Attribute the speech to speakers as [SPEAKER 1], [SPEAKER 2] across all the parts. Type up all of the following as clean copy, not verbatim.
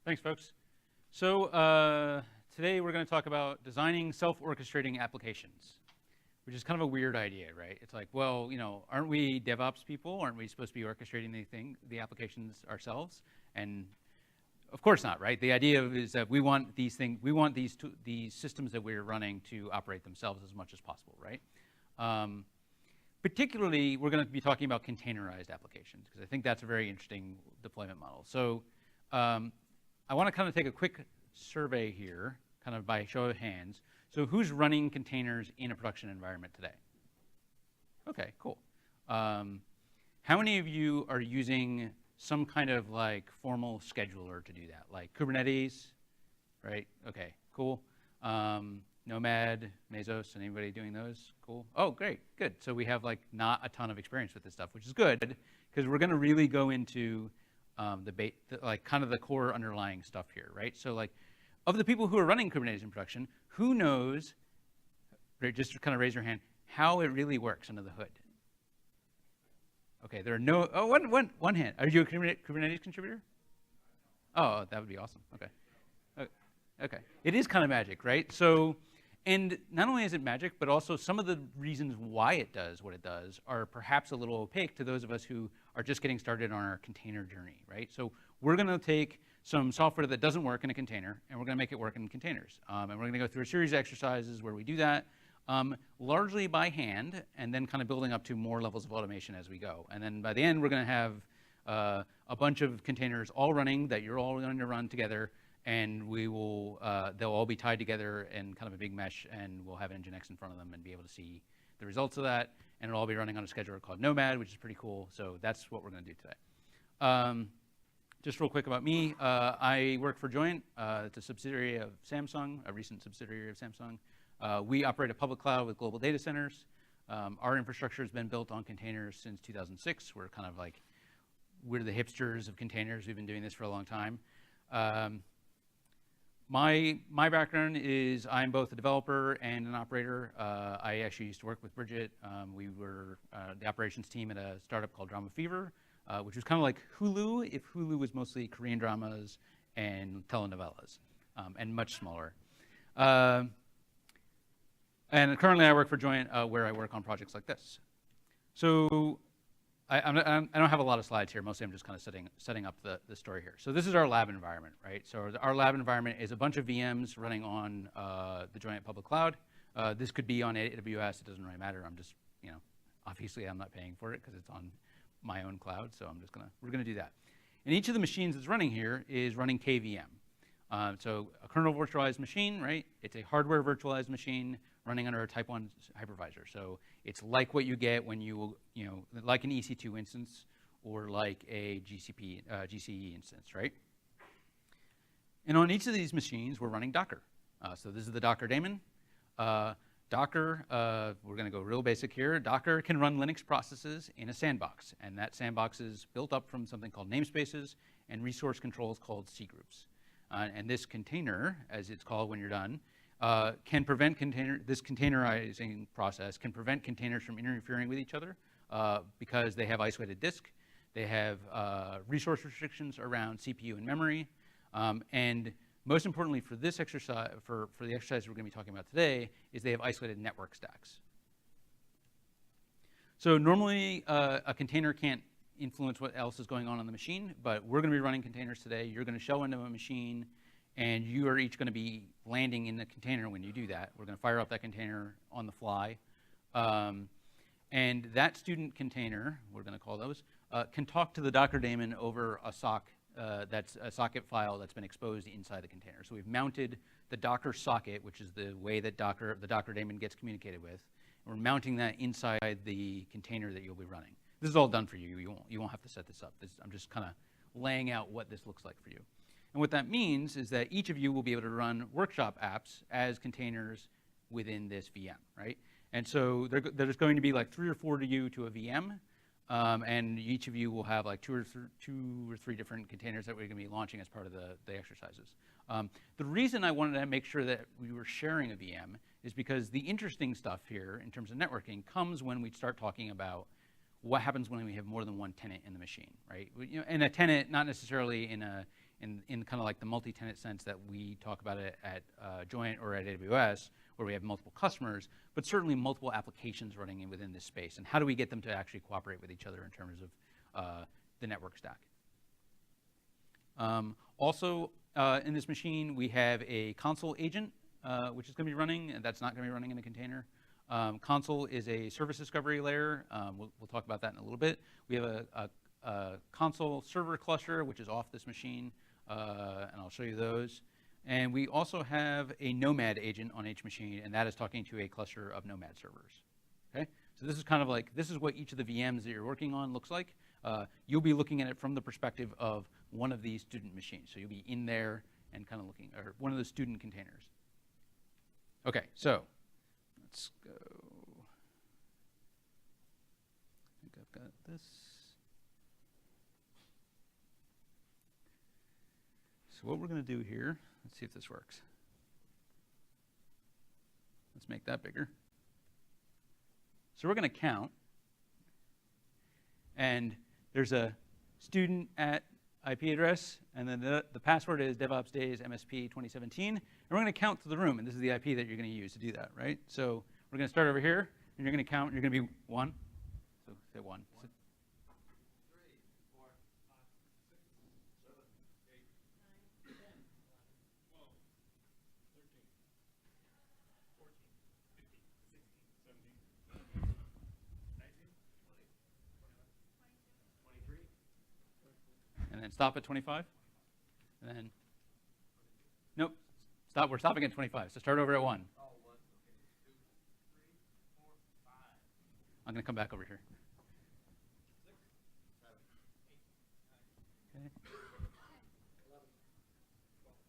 [SPEAKER 1] Thanks, folks. So today we're going to talk about designing self-orchestrating applications, which is kind of a weird idea, right? It's like, well, you know, aren't we DevOps people? Aren't we supposed to be orchestrating the applications ourselves? And of course not, right? The idea is that we want these things, we want these systems that we're running to operate themselves as much as possible, right? Particularly, we're going to be talking about containerized applications because I think that's a very interesting deployment model. So I want to kind of take a quick survey here, kind of by show of hands. So who's running containers in a production environment today? Okay, cool. How many of you are using some kind of like formal scheduler to do that, like Kubernetes, right? Okay, cool. Nomad, Mesos, and anybody doing those? Cool. Oh, great, good. So we have like not a ton of experience with this stuff, which is good because we're going to really go into like kind of the core underlying stuff here, right? So like, of the people who are running Kubernetes in production, who knows, right, just kind of raise your hand, how it really works under the hood? Okay, there are no, oh, one hand. Are you a Kubernetes contributor? Oh, that would be awesome, okay. Okay, it is kind of magic, right? So, and not only is it magic, but also some of the reasons why it does what it does are perhaps a little opaque to those of us who are just getting started on our container journey, right? So we're gonna take some software that doesn't work in a container, and we're gonna make it work in containers. And we're gonna go through a series of exercises where we do that, largely by hand, and then kind of building up to more levels of automation as we go. And then by the end, we're gonna have a bunch of containers all running that you're all going to run together, and we will, they'll all be tied together in kind of a big mesh, and we'll have Nginx in front of them and be able to see the results of that, and it'll all be running on a scheduler called Nomad, which is pretty cool. So that's what we're gonna do today. Just real quick about me, I work for Joint. It's a subsidiary of Samsung, a recent subsidiary of Samsung. We operate a public cloud with global data centers. Our infrastructure has been built on containers since 2006. We're kind of like, we're the hipsters of containers. We've been doing this for a long time. My background is I'm both a developer and an operator. I actually used to work with Bridget. We were the operations team at a startup called Drama Fever, which was kind of like Hulu, if Hulu was mostly Korean dramas and telenovelas, and much smaller. And currently I work for Joint, where I work on projects like this. So I don't have a lot of slides here. Mostly I'm just kind of setting up the story here. So this is our lab environment, right? So our lab environment is a bunch of VMs running on the Joint public cloud. This could be on AWS. It doesn't really matter. I'm just, you know, obviously I'm not paying for it because it's on my own cloud. So we're gonna do that. And each of the machines that's running here is running KVM. So a kernel virtualized machine, right? It's a hardware virtualized machine running under a type 1 hypervisor. So it's like what you get when you know, like an EC2 instance or like a GCE instance, right? And on each of these machines, we're running Docker. So this is the Docker daemon. Docker, we're gonna go real basic here. Docker can run Linux processes in a sandbox, and that sandbox is built up from something called namespaces and resource controls called cgroups. And this container, as it's called when you're done, can prevent this containerizing process can prevent containers from interfering with each other because they have isolated disk, they have resource restrictions around CPU and memory, and most importantly for this exercise, for the exercise we're going to be talking about today, is they have isolated network stacks. So normally a container can't influence what else is going on the machine, but we're going to be running containers today. You're going to show into a machine, and you are each going to be landing in the container when you do that. We're going to fire up that container on the fly. And that student container, we're going to call those, can talk to the Docker daemon over a sock, that's a socket file that's been exposed inside the container. So we've mounted the Docker socket, which is the way that the Docker daemon gets communicated with. And we're mounting that inside the container that you'll be running. This is all done for you. You won't have to set this up. I'm just kind of laying out what this looks like for you. And what that means is that each of you will be able to run workshop apps as containers within this VM, right? And so there's going to be like 3 or 4 to you to a VM, and each of you will have like two or three different containers that we're going to be launching as part of the exercises. The reason I wanted to make sure that we were sharing a VM is because the interesting stuff here in terms of networking comes when we start talking about what happens when we have more than one tenant in the machine, right? You know, and a tenant, not necessarily in in kind of like the multi-tenant sense that we talk about it at Joint or at AWS, where we have multiple customers, but certainly multiple applications running in within this space. And how do we get them to actually cooperate with each other in terms of the network stack? Also, in this machine, we have a console agent, which is going to be running, and that's not going to be running in a container. Console is a service discovery layer. We'll talk about that in a little bit. We have a console server cluster, which is off this machine, and I'll show you those. And we also have a Nomad agent on each machine, and that is talking to a cluster of Nomad servers. Okay? So this is kind of like, this is what each of the VMs that you're working on looks like. You'll be looking at it from the perspective of one of these student machines. So you'll be in there and kind of looking, or one of the student containers. Okay, so let's go. I think I've got this. So what we're going to do here, let's see if this works. Let's make that bigger. So we're going to count. And there's a student at IP address, and then the password is devopsdays MSP 2017. And we're going to count to the room, and this is the IP that you're going to use to do that, right? So we're going to start over here, and you're going to count, and you're going to be 1. So say 1. 3, 4, 5, 6, 7, 8, 9, 10, 11, 12, 13, 14, 15, 16, 17, 19, 20, 23. And then stop at 25. And then, nope, stop. We're stopping at 25. So start over at 1. Oh, 1. Okay. 2, 3, 4, 5. I'm going to come back over here. 6, 7, 8, 9, 10, 11, 12, 13,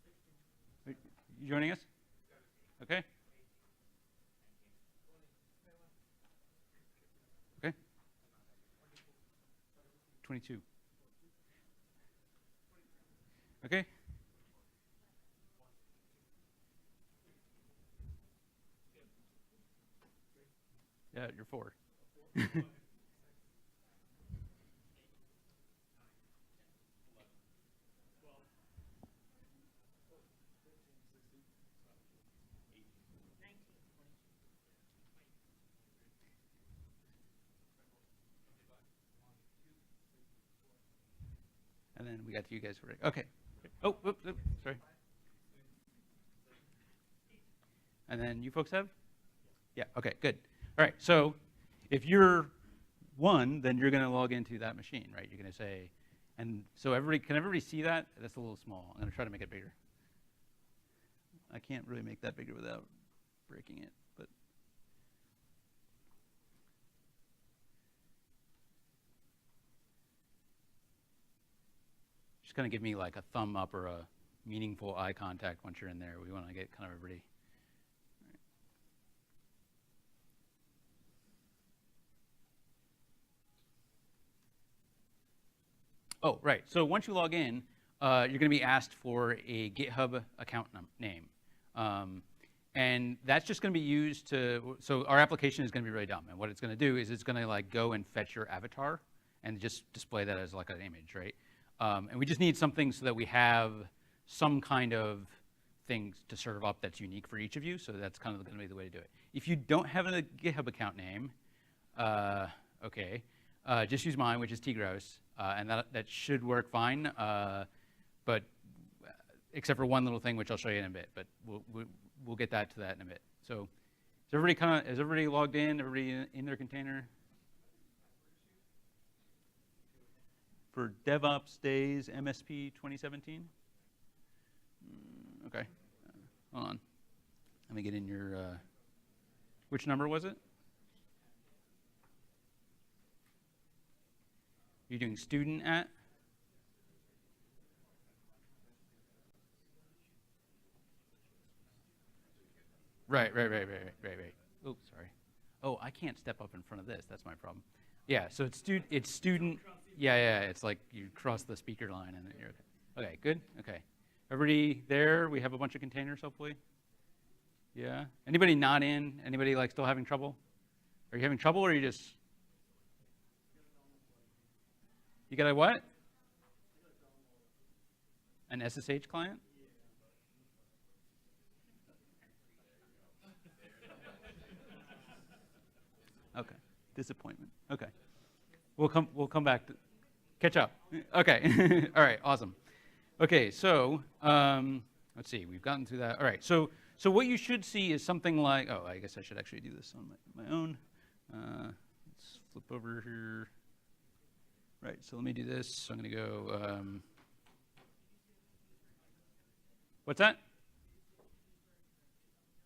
[SPEAKER 1] 14, 15, 16. You joining us? Okay. 22. Okay. Yeah, you're 4. And then we got you guys ready. Okay. Oh, whoops, sorry. And then you folks have? Yeah, okay, good. All right, so if you're 1, then you're going to log into that machine, right? You're going to say, and so can everybody see that? That's a little small. I'm going to try to make it bigger. I can't really make that bigger without breaking it, but. Just kind of give me like a thumb up or a meaningful eye contact once you're in there. We want to get kind of everybody. Oh, right. So once you log in, you're going to be asked for a GitHub account name. And that's just going to be used to, so our application is going to be really dumb. And what it's going to do is it's going to like go and fetch your avatar and just display that as like an image, right? And we just need something so that we have some kind of thing to serve up that's unique for each of you. So that's kind of going to be the way to do it. If you don't have a GitHub account name, okay, just use mine, which is Tigros, and that should work fine. But except for one little thing, which I'll show you in a bit. But we'll get to that in a bit. So is everybody logged in? Everybody in their container? For devopsdays MSP 2017? Okay. Hold on. Let me get in your, which number was it? You're doing student at? Right. Oh, sorry. Oh, I can't step up in front of this. That's my problem. Yeah, so it's student. Yeah, it's like you cross the speaker line and you're okay. Okay, good. Okay, everybody there? We have a bunch of containers, hopefully. Yeah. Anybody not in? Anybody like still having trouble? Are you having trouble, or are you just? You got a what? An SSH client? Okay. Disappointment. Okay. We'll come back to catch up. Okay. All right. Awesome. Okay. So let's see. We've gotten through that. All right. So what you should see is something like. Oh, I guess I should actually do this on my own. Let's flip over here. Right. So let me do this. So I'm going to go. What's that?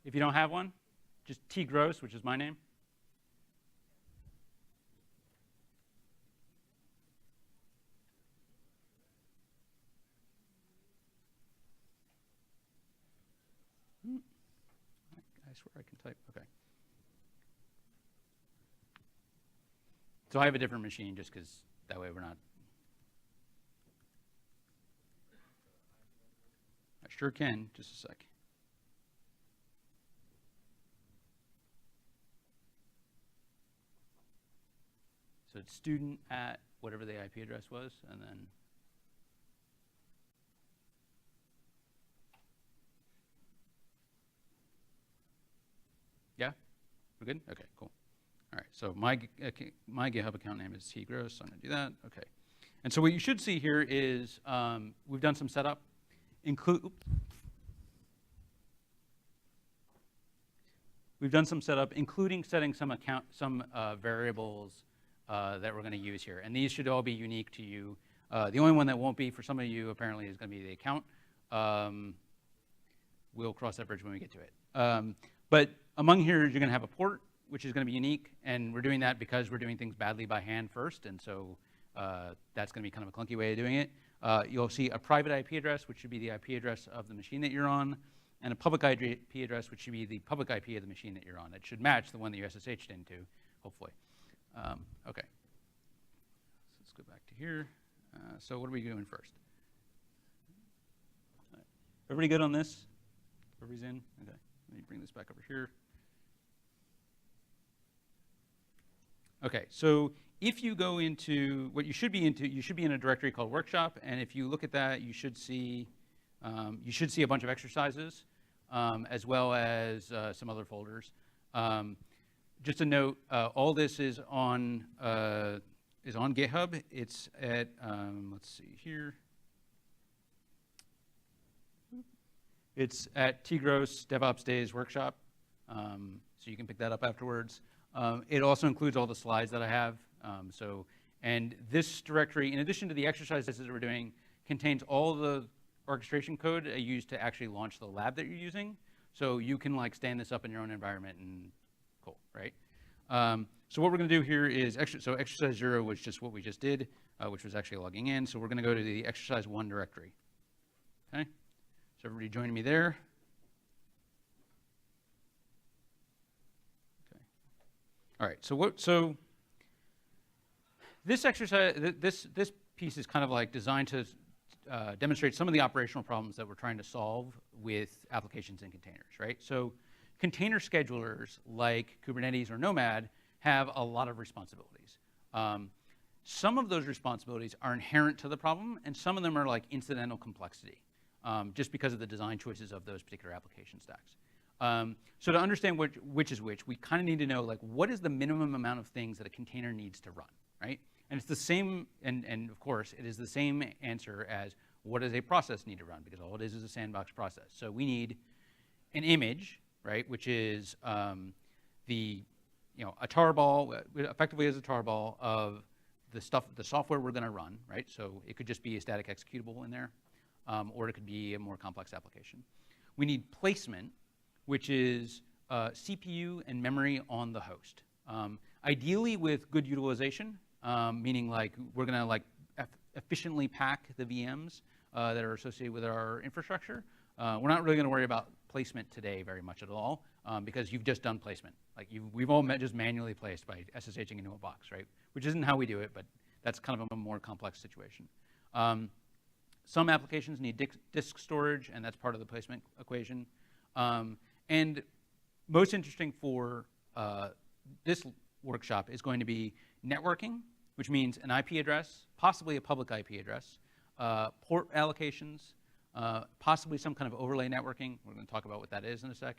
[SPEAKER 1] If you don't have one, just T Gross, which is my name. I swear I can type. Okay. So I have a different machine just because that way we're not. I sure can. Just a sec. So it's student at whatever the IP address was, and then. Yeah? We're good? Okay, cool. All right, so my GitHub account name is tgross, so I'm going to do that. Okay. And so what you should see here is we've done some setup. We've done some setup, including setting some variables that we're going to use here. And these should all be unique to you. The only one that won't be for some of you, apparently, is going to be the account. We'll cross that bridge when we get to it. But among here, you're going to have a port, which is going to be unique. And we're doing that because we're doing things badly by hand first. And so that's going to be kind of a clunky way of doing it. You'll see a private IP address, which should be the IP address of the machine that you're on, and a public IP address, which should be the public IP of the machine that you're on. It should match the one that you SSH'd into, hopefully. Okay. So let's go back to here. So what are we doing first? Everybody good on this? Everybody's in? Okay. Let me bring this back over here. Okay, so if you go into what you should be in a directory called workshop, and if you look at that, you should see a bunch of exercises, as well as some other folders. Just a note, all this is on GitHub. It's at let's see here. It's at tgross devopsdays workshop, so you can pick that up afterwards. It also includes all the slides that I have. And this directory, in addition to the exercises that we're doing, contains all the orchestration code I use to actually launch the lab that you're using. So you can like stand this up in your own environment and cool, right? So what we're going to do here is, exercise 0 was just what we just did, which was actually logging in. So we're going to go to the exercise 1 directory. Okay? So everybody join me there. Okay. All right. So this exercise, this piece is kind of like designed to demonstrate some of the operational problems that we're trying to solve with applications and containers, right? So container schedulers like Kubernetes or Nomad have a lot of responsibilities. Some of those responsibilities are inherent to the problem, and some of them are like incidental complexity, just because of the design choices of those particular application stacks. So to understand which is which, we kind of need to know like what is the minimum amount of things that a container needs to run, right? And it's the same, and of course, it is the same answer as what does a process need to run, because all it is a sandbox process. So we need an image, right, which is a tarball, effectively as a tarball of the software we're going to run, right? So it could just be a static executable in there, or it could be a more complex application. We need placement, which is CPU and memory on the host. Ideally with good utilization, meaning like we're going to like efficiently pack the VMs that are associated with our infrastructure. We're not really going to worry about placement today very much at all, because you've just done placement. Like we've all just manually placed by SSHing into a box, right? Which isn't how we do it, but that's kind of a more complex situation. Some applications need disk storage, and that's part of the placement equation. And most interesting for this workshop is going to be networking, which means an IP address, possibly a public IP address, port allocations, possibly some kind of overlay networking. We're going to talk about what that is in a sec.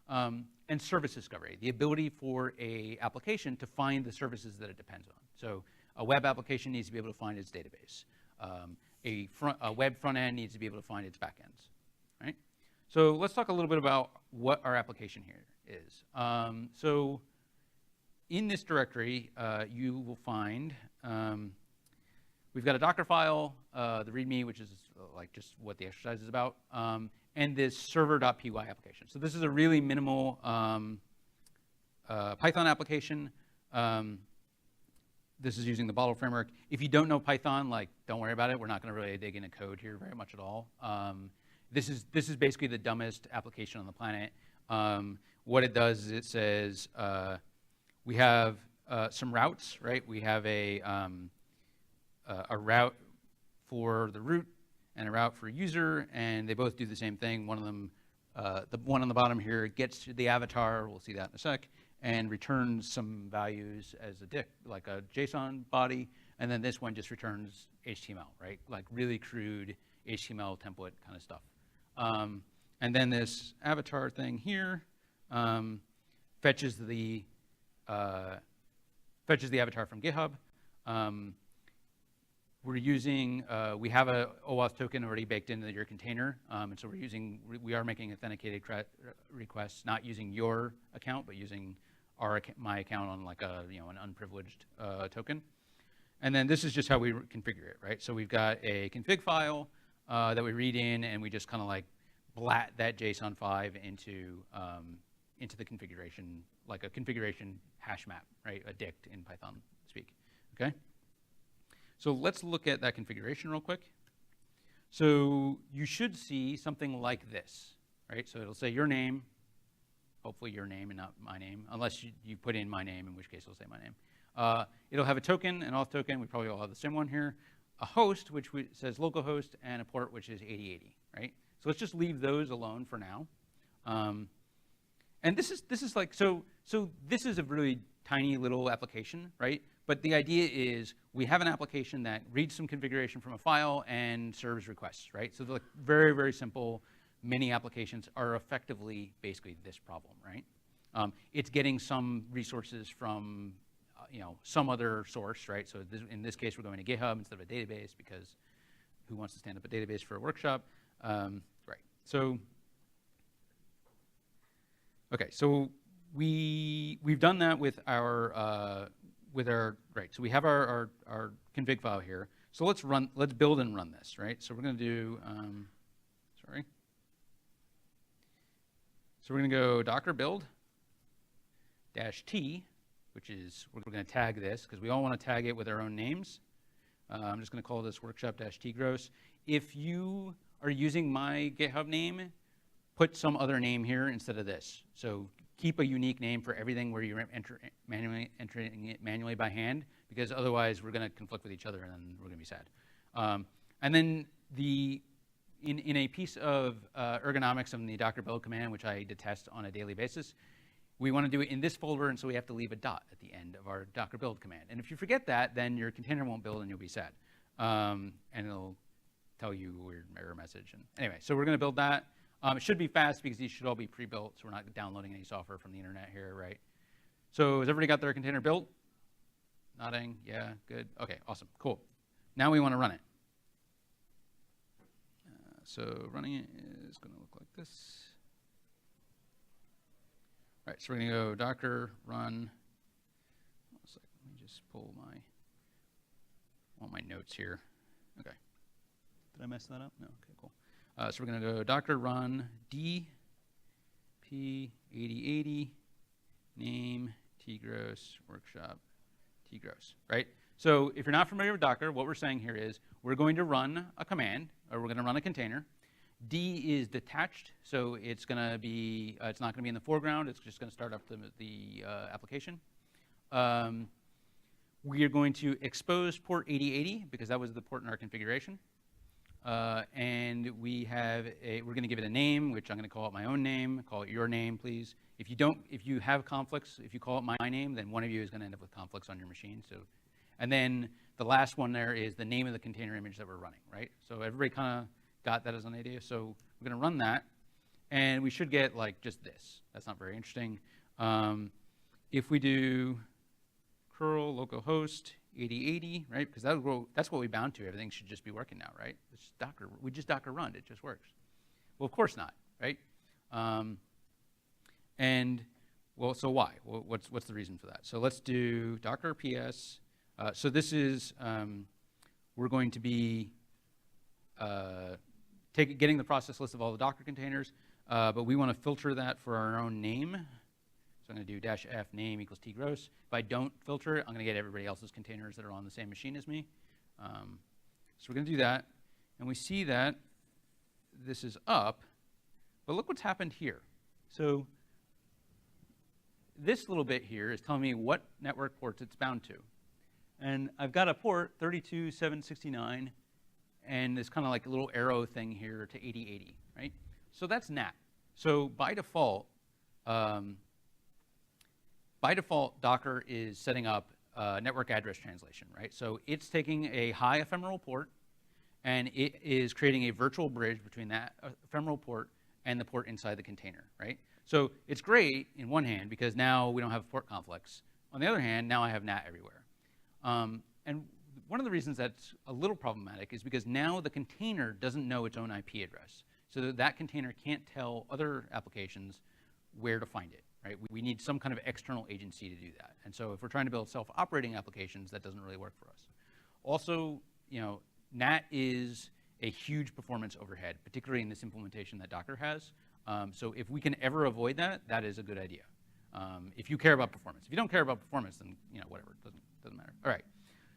[SPEAKER 1] And service discovery, the ability for a application to find the services that it depends on. So a web application needs to be able to find its database. A web front end needs to be able to find its backends, right? So let's talk a little bit about what our application here is. So in this directory, you will find, we've got a Docker file, the README, which is like just what the exercise is about, and this server.py application. So this is a really minimal Python application. This is using the Bottle framework. If you don't know Python, like, don't worry about it. We're not going to really dig into code here very much at all. This is basically the dumbest application on the planet. What it does is it says we have some routes, right? We have a route for the root and a route for user, and they both do the same thing. One of them, the one on the bottom here, gets to the avatar. We'll see that in a sec, and returns some values as a dict, like a JSON body, and then this one just returns HTML, right? Like really crude HTML template kind of stuff. And then this avatar thing here fetches the avatar from GitHub. We're using, we have a OAuth token already baked into your container, and so we are making authenticated requests, not using your account, but using my account on like a, an unprivileged token. And then this is just how we configure it, right? So we've got a config file that we read in, and we just kind of like blat that JSON5 into the configuration, like a configuration hash map, right? A dict in Python speak, okay? So let's look at that configuration real quick. So you should see something like this, right? So it'll say your name, hopefully your name and not my name, unless you put in my name, in which case it'll say my name. It'll have a token, an auth token. We probably all have the same one here. A host, which says localhost, and a port, which is 8080, right? So let's just leave those alone for now. And this is like, so this is a really tiny little application, right? But the idea is we have an application that reads some configuration from a file and serves requests, right? So they're like very, very simple. Many applications are effectively basically this problem, right? It's getting some resources from some other source, right? So in this case, we're going to GitHub instead of a database because who wants to stand up a database for a workshop? Right. So, okay. So we've done that with our right. So we have our config file here. So let's build and run this, right? So we're going to do So we're going to go docker build -t, which is, we're going to tag this because we all want to tag it with our own names. I'm just going to call this workshop-t gross. If you are using my GitHub name, put some other name here instead of this. So keep a unique name for everything where you're entering it manually by hand, because otherwise we're going to conflict with each other and then we're going to be sad. And then in a piece of ergonomics of the docker build command, which I detest on a daily basis, we want to do it in this folder, and so we have to leave a dot at the end of our docker build command. And if you forget that, then your container won't build and you'll be sad. And it'll tell you a weird error message. And anyway, so we're going to build that. It should be fast because these should all be pre-built, so we're not downloading any software from the internet here, right? So has everybody got their container built? Nodding, yeah, good. Okay, awesome, cool. Now we want to run it. So running it is going to look like this. All right, so we're going to go docker run. Let me just pull all my notes here. Okay. Did I mess that up? No. Okay, cool. So we're going to go docker run dp8080 name tgross workshop tgross, right? So if you're not familiar with Docker, what we're saying here is we're going to run a command, or we're going to run a container. D is detached, so it's going to be, it's not going to be in the foreground. It's just going to start up the application. We are going to expose port 8080 because that was the port in our configuration. And we're going to give it a name, which I'm going to call it my own name. Call it your name, please. If you have conflicts, if you call it my name, then one of you is going to end up with conflicts on your machine. So, and then the last one there is the name of the container image that we're running, right? So everybody kind of got that as an idea. So we're going to run that, and we should get like just this. That's not very interesting. If we do curl localhost 8080, right? Because that's what we bound to. Everything should just be working now, right? It's just Docker. We just Docker run. It just works. Well, of course not, right? And well, so why? What's the reason for that? So let's do Docker PS. So this is we're going to be getting the process list of all the Docker containers, but we want to filter that for our own name. So I'm going to do -f name equals tgross. If I don't filter it, I'm going to get everybody else's containers that are on the same machine as me. So we're going to do that, and we see that this is up, but look what's happened here. So this little bit here is telling me what network ports it's bound to. And I've got a port 32.769, and this kind of like a little arrow thing here to 8080, right? So that's NAT. So by default, Docker is setting up network address translation, right? So it's taking a high ephemeral port, and it is creating a virtual bridge between that ephemeral port and the port inside the container, right? So it's great in one hand because now we don't have port conflicts. On the other hand, now I have NAT everywhere. And one of the reasons that's a little problematic is because now the container doesn't know its own IP address. So that container can't tell other applications where to find it, right? We need some kind of external agency to do that. And so if we're trying to build self-operating applications, that doesn't really work for us. Also, NAT is a huge performance overhead, particularly in this implementation that Docker has. So if we can ever avoid that, that is a good idea. If you care about performance. If you don't care about performance, then whatever, it doesn't matter. All right,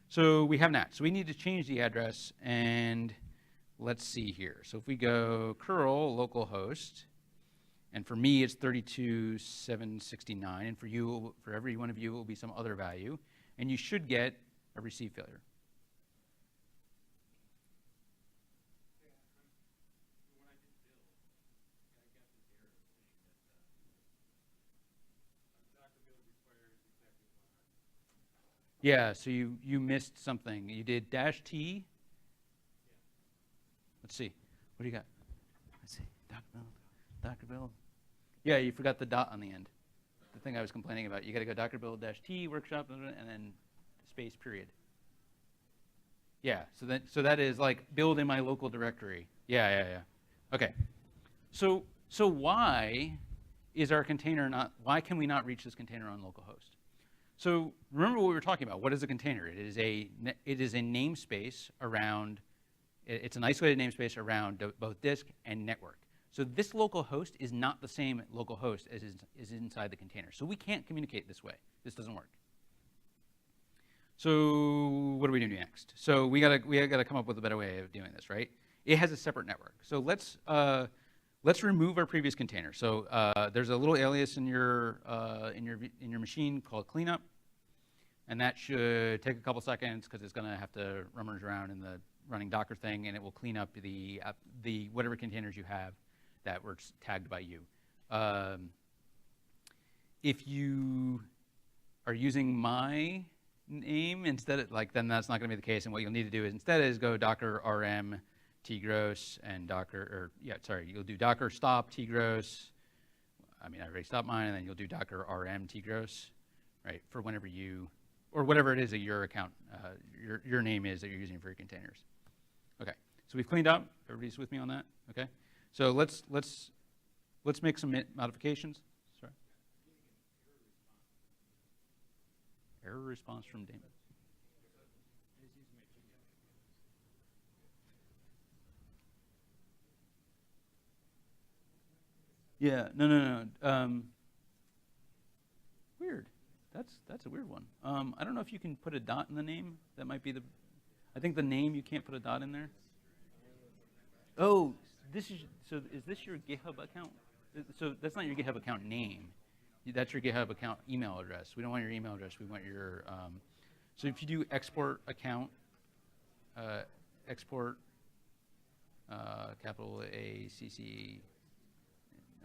[SPEAKER 1] so we have NAT. So we need to change the address, and let's see here. So if we go curl localhost, and for me it's 32.769, and for every one of you it will be some other value, and you should get a receive failure. Yeah, so you missed something. You did -t. Let's see. What do you got? Let's see. Docker build. Yeah, you forgot the dot on the end. The thing I was complaining about. You got to go Docker build -t workshop and then space period. Yeah. So that is like build in my local directory. Yeah. Okay. So why is our container not? Why can we not reach this container on localhost? So remember what we were talking about. What is a container? It is a namespace around. It's an isolated namespace around both disk and network. So this local host is not the same local host as is inside the container. So we can't communicate this way. This doesn't work. So what do we do next? So we gotta come up with a better way of doing this, right? It has a separate network. So let's remove our previous container. So there's a little alias in your machine called cleanup, and that should take a couple seconds because it's going to have to rummage around in the running Docker thing, and it will clean up the whatever containers you have that were tagged by you. If you are using my name instead of then that's not going to be the case. And what you'll need to do is instead is go Docker rm tgross and you'll do Docker stop tgross. I mean, I already stopped mine, and then you'll do Docker rm tgross, right, for whenever you, or whatever it is that your account, your name is that you're using for your containers. Okay, so we've cleaned up. Everybody's with me on that? Okay, so let's make some modifications. Sorry. Error response from daemon. Yeah, no. Weird. That's a weird one. I don't know if you can put a dot in the name. That might be I think the name you can't put a dot in there. Oh, is this your GitHub account? So that's not your GitHub account name. That's your GitHub account email address. We don't want your email address. We want your. So if you do export account, export capital A C C.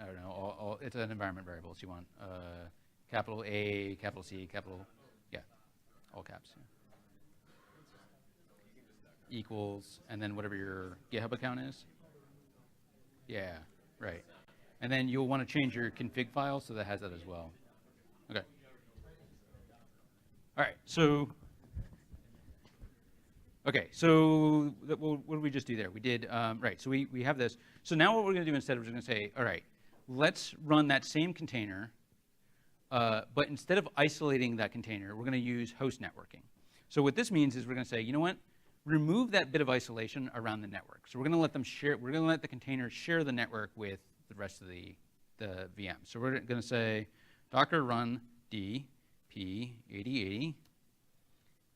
[SPEAKER 1] I don't know. It's an environment variable. So you want capital A, capital C, capital, yeah, all caps. Yeah. Equals, and then whatever your GitHub account is. Yeah, right. And then you'll want to change your config file so that has that as well. Okay. All right. So, okay. So what did we just do there? We did, right. So we have this. So now what we're going to do instead, we're going to say, all right, let's run that same container, but instead of isolating that container, we're going to use host networking. So what this means is we're going to say, you know what? Remove that bit of isolation around the network. So we're going to let them share. We're going to let the container share the network with the rest of the VM. So we're going to say docker run d p8080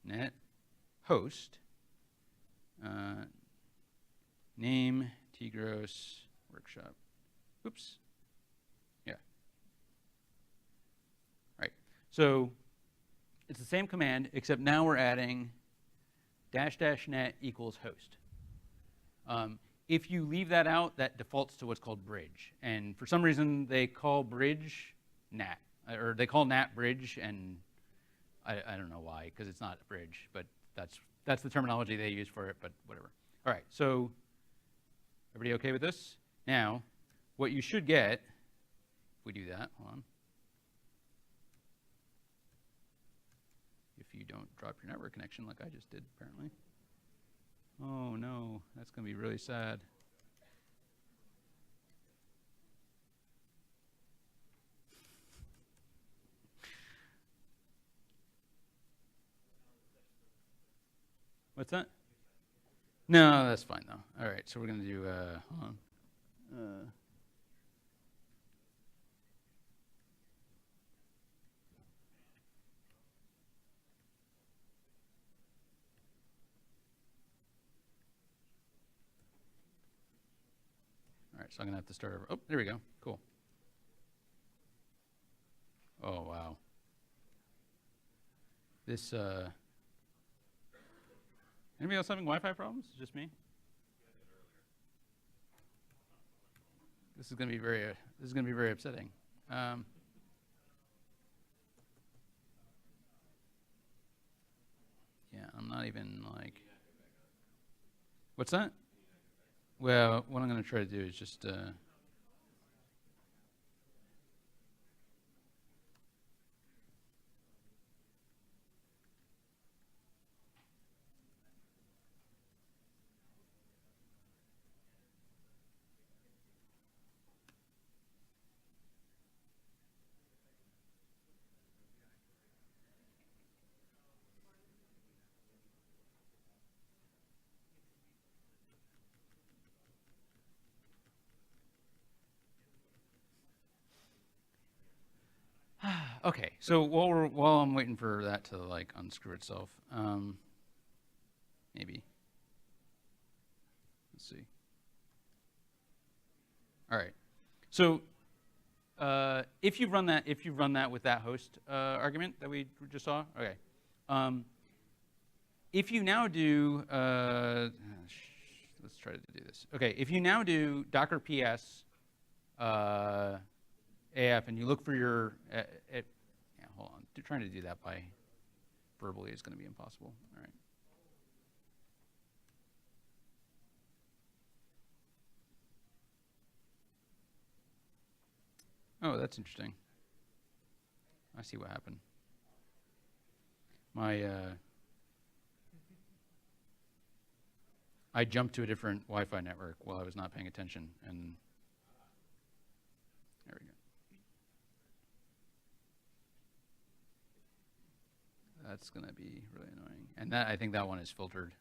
[SPEAKER 1] net host name tgross workshop. Oops. Yeah. Right. So it's the same command, except now we're adding --net equals host. If you leave that out, that defaults to what's called bridge. And for some reason, they call bridge NAT, or they call NAT bridge, and I don't know why, because it's not a bridge, but that's the terminology they use for it, but whatever. All right, so everybody okay with this? Now, what you should get, if we do that, hold on. If you don't drop your network connection like I just did, apparently. Oh no, that's going to be really sad. What's that? No, that's fine though. All right, so we're going to do, hold on. All right, so I'm going to have to start over. Oh, there we go. Cool. Oh, wow. This, anybody else having Wi-Fi problems? It's just me? This is going to be very upsetting. Yeah, I'm not even like. What's that? Well, what I'm going to try to do is just. Okay, so while I'm waiting for that to like unscrew itself, maybe. Let's see. All right, so if you run that with that host argument that we just saw, okay. If you now do, let's try to do this. Okay, if you now do docker ps AF and you look for your, yeah, hold on. Trying to do that by verbally is going to be impossible. All right. Oh, that's interesting. I see what happened. My, I jumped to a different Wi-Fi network while I was not paying attention, and there we go. That's going to be really annoying. And that, I think that one is filtered.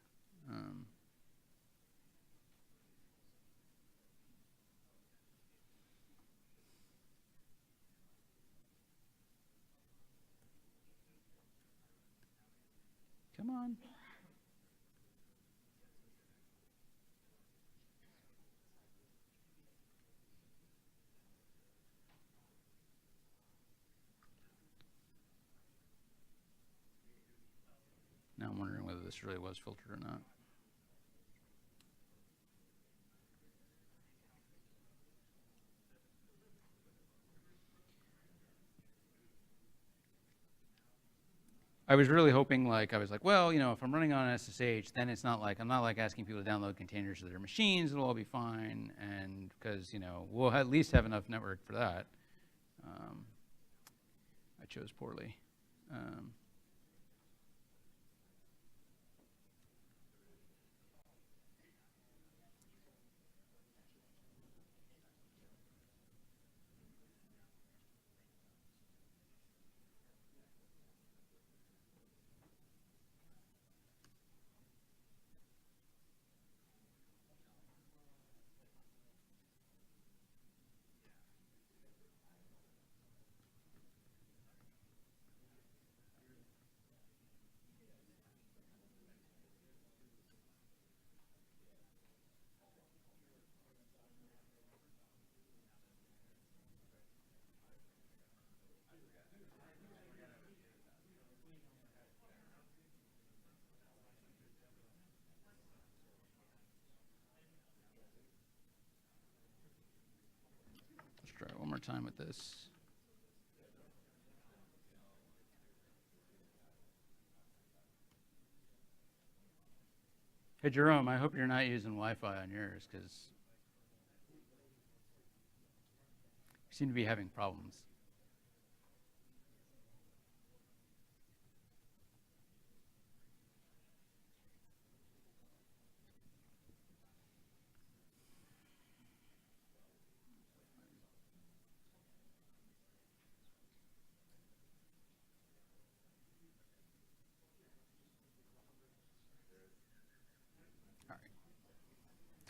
[SPEAKER 1] Come on. Now I'm wondering whether this really was filtered or not. I was really hoping, like, I was like, well, you know, if I'm running on SSH, then it's not like, I'm not like asking people to download containers to their machines, it'll all be fine, and because, you know, we'll at least have enough network for that. I chose poorly. Let's try one more time with this. Hey, Jerome, I hope you're not using Wi-Fi on yours, because you seem to be having problems.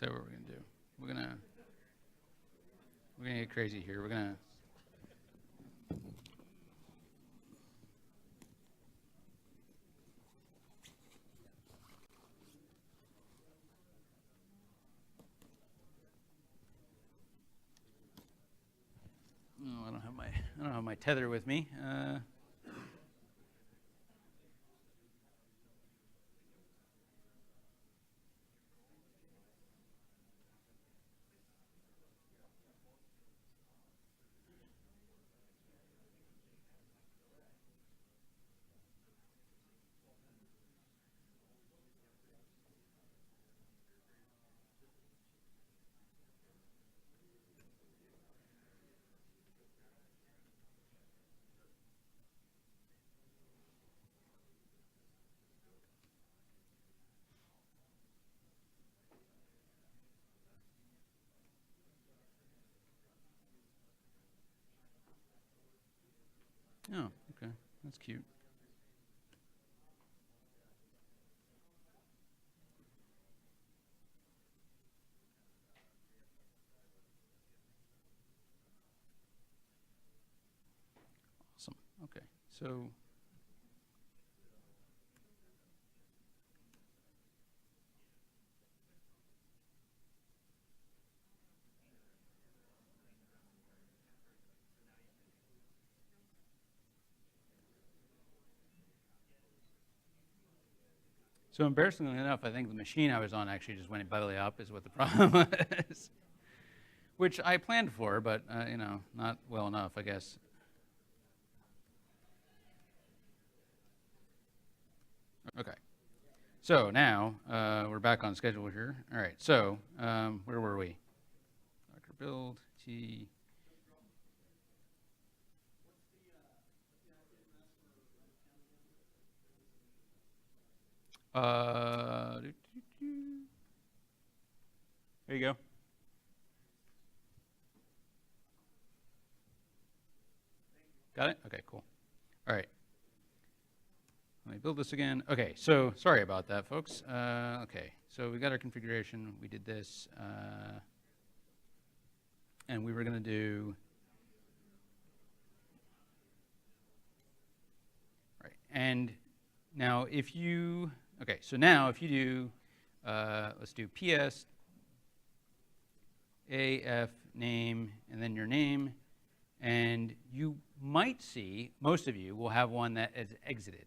[SPEAKER 1] So what we're gonna do? We're gonna get crazy here. We're gonna I don't have my tether with me. Oh, okay, that's cute. Awesome. Okay, so embarrassingly enough, I think the machine I was on actually just went belly up is what the problem was. Which I planned for, but you know, not well enough, I guess. Okay. So now we're back on schedule here. All right. So where were we? Docker build T. There you go. Got it? Okay, cool. All right. Let me build this again. Okay, so sorry about that, folks. Okay, so we got our configuration. We did this. And we were going to do... Right, and now if you... Okay, so now if you do... let's do PS, AF, name, and then your name. And you might see, most of you will have one that is exited.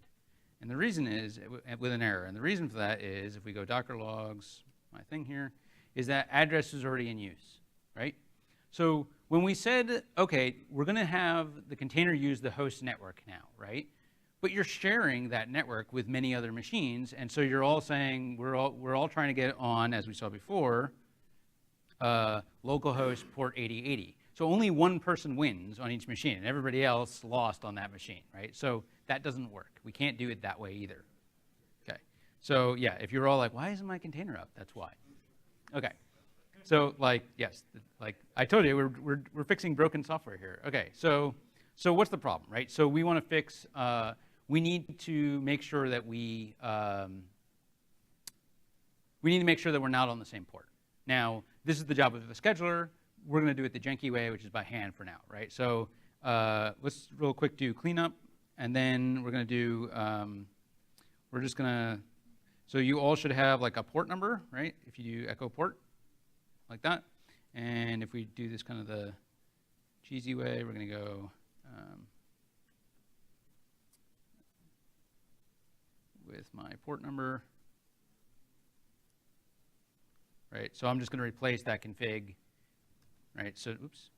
[SPEAKER 1] And the reason is, with an error, and the reason for that is, if we go Docker logs, my thing here, is that address is already in use, right? So when we said, okay, we're going to have the container use the host network now, right? but you're sharing that network with many other machines, and so you're all saying, we're all trying to get on, as we saw before, localhost port 8080. So only one person wins on each machine, and everybody else lost on that machine, right? So that doesn't work. We can't do it that way either. Okay. So yeah, if you're all like, why isn't my container up? That's why. Okay. So like, yes, like I told you, we're fixing broken software here. Okay. So what's the problem, right? So we want to fix. We need to make sure that we need to make sure that we're not on the same port. Now, this is the job of the scheduler. We're going to do it the janky way, which is by hand for now, right? So let's real quick do cleanup, and then we're going to do, we're just going to, so you all should have like a port number, right? If you do echo port, like that. And if we do this kind of the cheesy way, we're going to go with my port number. Right, so I'm just going to replace that config. Right, so, oops,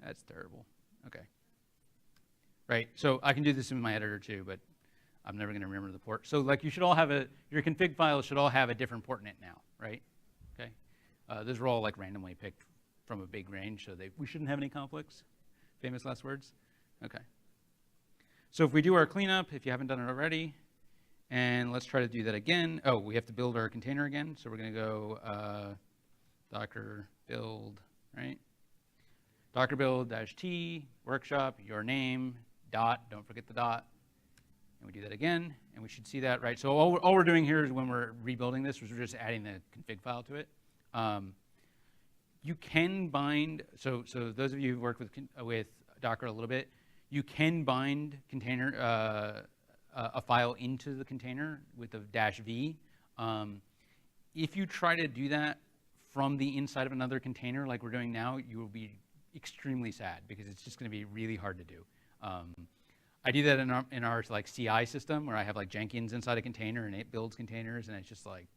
[SPEAKER 1] that's terrible. Okay. Right, so I can do this in my editor too, but I'm never going to remember the port. So like you should all have your config files should all have a different port in it now, right? Okay. Those are all like randomly picked from a big range, so we shouldn't have any conflicts. Famous last words? Okay. So if we do our cleanup, if you haven't done it already, and let's try to do that again. Oh, we have to build our container again. So we're going to go docker build, right? Docker build -t, workshop, your name, dot, don't forget the dot. And we do that again, and we should see that, right? So all we're doing here is when we're rebuilding this, we're just adding the config file to it. You can bind, so those of you who've worked with Docker a little bit, you can bind container, a file into the container with the -v. If you try to do that from the inside of another container like we're doing now, you will be extremely sad because it's just going to be really hard to do. I do that in our like CI system where I have like Jenkins inside a container and it builds containers, and it's just like,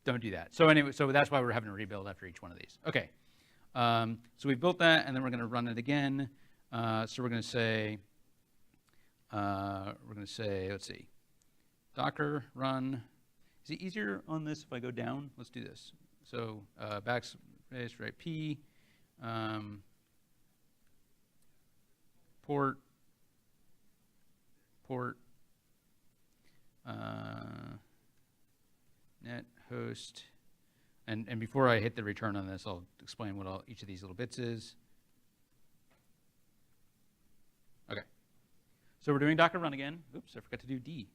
[SPEAKER 1] don't do that. So anyway, so that's why we're having to rebuild after each one of these. Okay, so we built that, and then we're going to run it again. So we're going to say, let's see, Docker run. Is it easier on this if I go down? Let's do this. So backspace, right, P, port, net host, and before I hit the return on this, I'll explain what each of these little bits is. Okay. So we're doing Docker run again. Oops, I forgot to do D.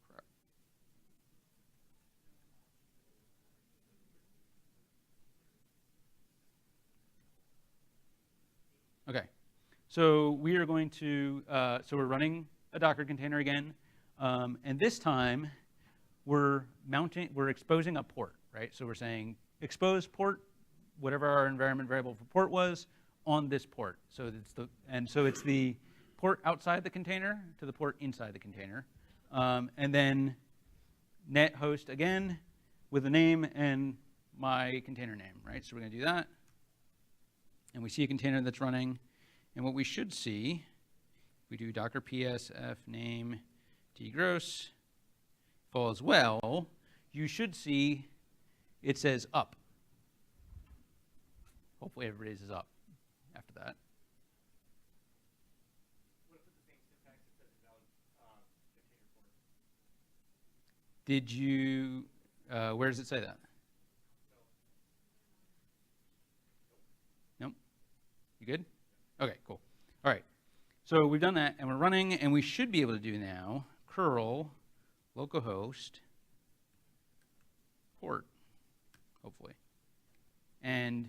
[SPEAKER 1] Crap. Okay. So we are going to, so we're running a Docker container again, and this time we're exposing a port, right? So we're saying expose port, whatever our environment variable for port was, on this port. So it's the port outside the container to the port inside the container, and then net host again with the name and my container name, right? So we're going to do that, and we see a container that's running, and what we should see, if we do docker psf name tgross fall as well, you should see it says up. Hopefully everybody's is up after that. What if it's the same syntax that says invalid container port? Did you, where does it say that? Nope. You good? Okay, cool. All right. So we've done that, and we're running, and we should be able to do now curl localhost port, hopefully. And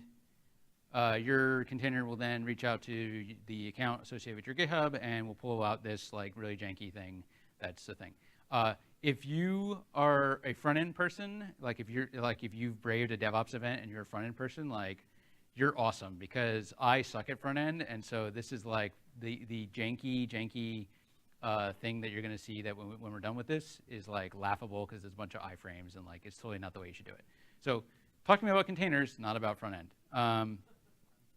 [SPEAKER 1] your container will then reach out to the account associated with your GitHub, and we'll pull out this like really janky thing. That's the thing. If you are a front-end person, like if you've braved a DevOps event and you're a front-end person, like you're awesome, because I suck at front-end, and so this is like the janky thing that you're going to see that when we're done with this is like laughable because there's a bunch of iframes and like it's totally not the way you should do it. So talk to me about containers, not about front end.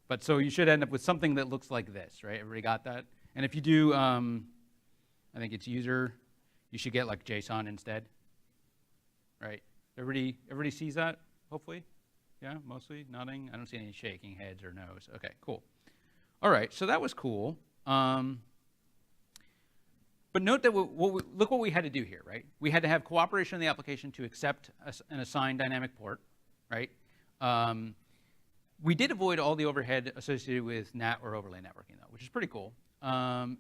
[SPEAKER 1] But so you should end up with something that looks like this, right? Everybody got that? And if you do, I think it's user, you should get like JSON instead, right? Everybody sees that, hopefully? Yeah, mostly nodding? I don't see any shaking heads or no's. Okay, cool. All right, so that was cool. But note that look what we had to do here, right? We had to have cooperation in the application to accept an assigned dynamic port, right? We did avoid all the overhead associated with NAT or overlay networking, though, which is pretty cool. That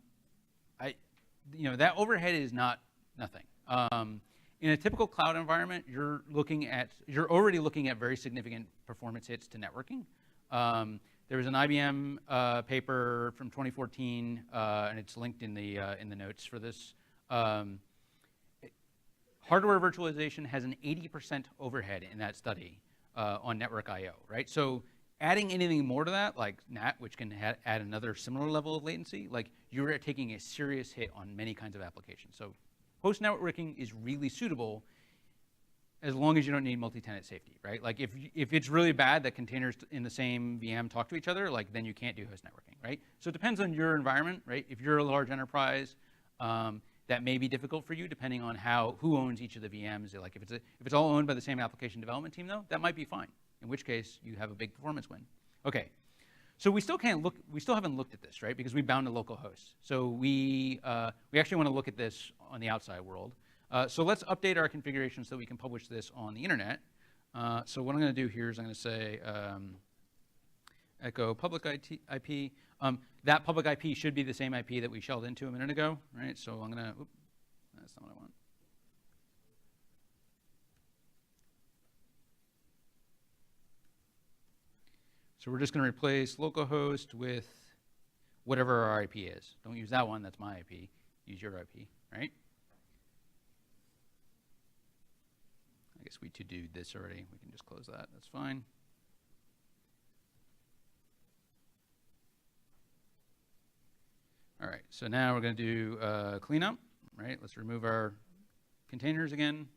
[SPEAKER 1] overhead is not nothing. In a typical cloud environment, you're already looking at very significant performance hits to networking. There was an IBM paper from 2014, and it's linked in the notes for this. Hardware virtualization has an 80% overhead in that study on network I/O, right? So adding anything more to that, like NAT, which can add another similar level of latency, like you're taking a serious hit on many kinds of applications. So host networking is really suitable as long as you don't need multi-tenant safety, right? Like if it's really bad that containers in the same VM talk to each other, like then you can't do host networking, right? So it depends on your environment, right? If you're a large enterprise, that may be difficult for you depending on who owns each of the VMs. Like if it's all owned by the same application development team though, that might be fine. In which case you have a big performance win. Okay, so we still haven't looked at this, right? Because we bound to local hosts. So we actually want to look at this on the outside world. So let's update our configuration so we can publish this on the internet. So what I'm going to do here is I'm going to say echo public IP. That public IP should be the same IP that we shelled into a minute ago, right? So I'm going to, that's not what I want. So we're just going to replace localhost with whatever our IP is. Don't use that one, that's my IP. Use your IP, right? I guess we to-do'd this already. We can just close that, that's fine. All right, so now we're going to do cleanup, right? Let's remove our containers again.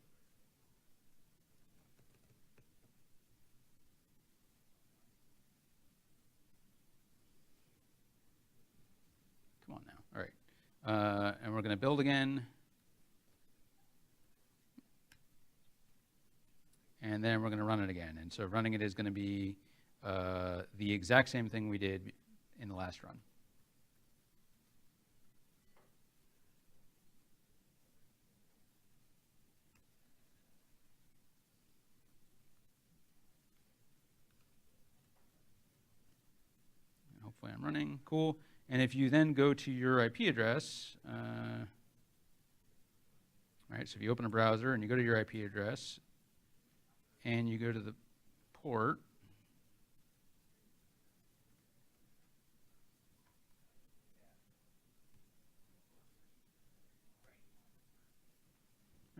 [SPEAKER 1] Come on now, all right. And we're going to build again. And then we're going to run it again. And so running it is going to be the exact same thing we did in the last run. And hopefully I'm running, cool. And if you then go to your IP address, right, so if you open a browser and you go to your IP address, and you go to the port,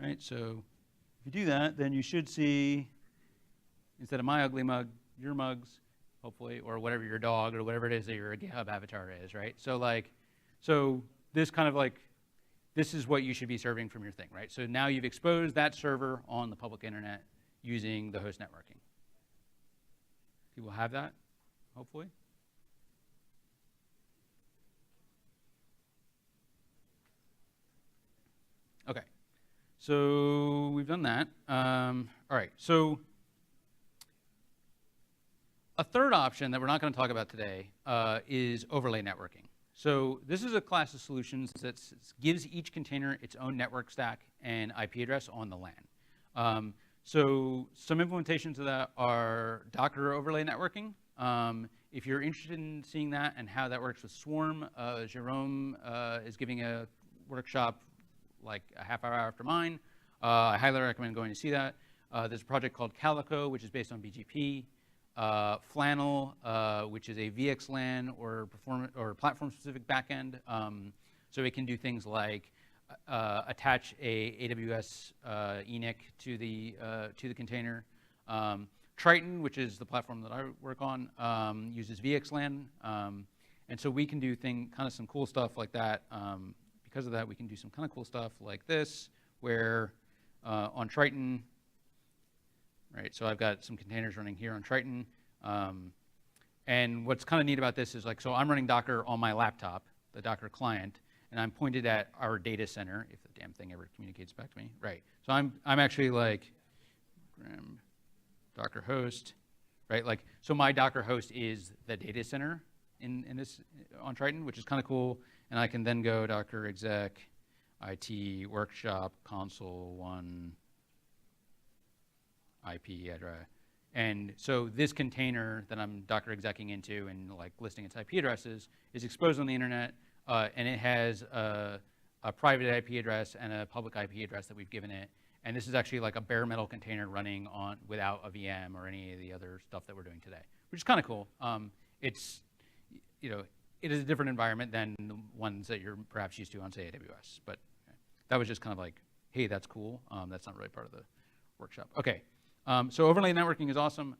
[SPEAKER 1] right? So if you do that, then you should see, instead of my ugly mug, your mugs, hopefully, or whatever your dog or whatever it is that your GitHub avatar is, right? So this kind of like, this is what you should be serving from your thing, right? So now you've exposed that server on the public internet using the host networking. People have that, hopefully. Okay, so we've done that. All right, so a third option that we're not going to talk about today is overlay networking. So this is a class of solutions that gives each container its own network stack and IP address on the LAN. So some implementations of that are Docker overlay networking. If you're interested in seeing that and how that works with Swarm, Jerome is giving a workshop like a half hour after mine. I highly recommend going to see that. There's a project called Calico, which is based on BGP. Flannel, which is a VXLAN or platform-specific backend. So it can do things like attach a AWS Init to the container. Triton, which is the platform that I work on, uses VXLAN, and so we can do kind of some cool stuff like that. Because of that, we can do some kind of cool stuff like this, where on Triton, right? So I've got some containers running here on Triton. And what's kind of neat about this is like, so I'm running Docker on my laptop, the Docker client, and I'm pointed at our data center, if the damn thing ever communicates back to me, right? So I'm actually like, Docker host, right? Like, so my Docker host is the data center in this, on Triton, which is kind of cool. And I can then go Docker exec, IT, workshop, console, one, IP address. And so this container that I'm Docker execing into and like listing its IP addresses is exposed on the internet, and it has a private IP address and a public IP address that we've given it. And this is actually like a bare metal container running on without a VM or any of the other stuff that we're doing today, which is kind of cool. It's, you know, it is a different environment than the ones that you're perhaps used to on, say, AWS. But that was just kind of like, hey, that's cool. That's not really part of the workshop. Okay. So overlay networking is awesome.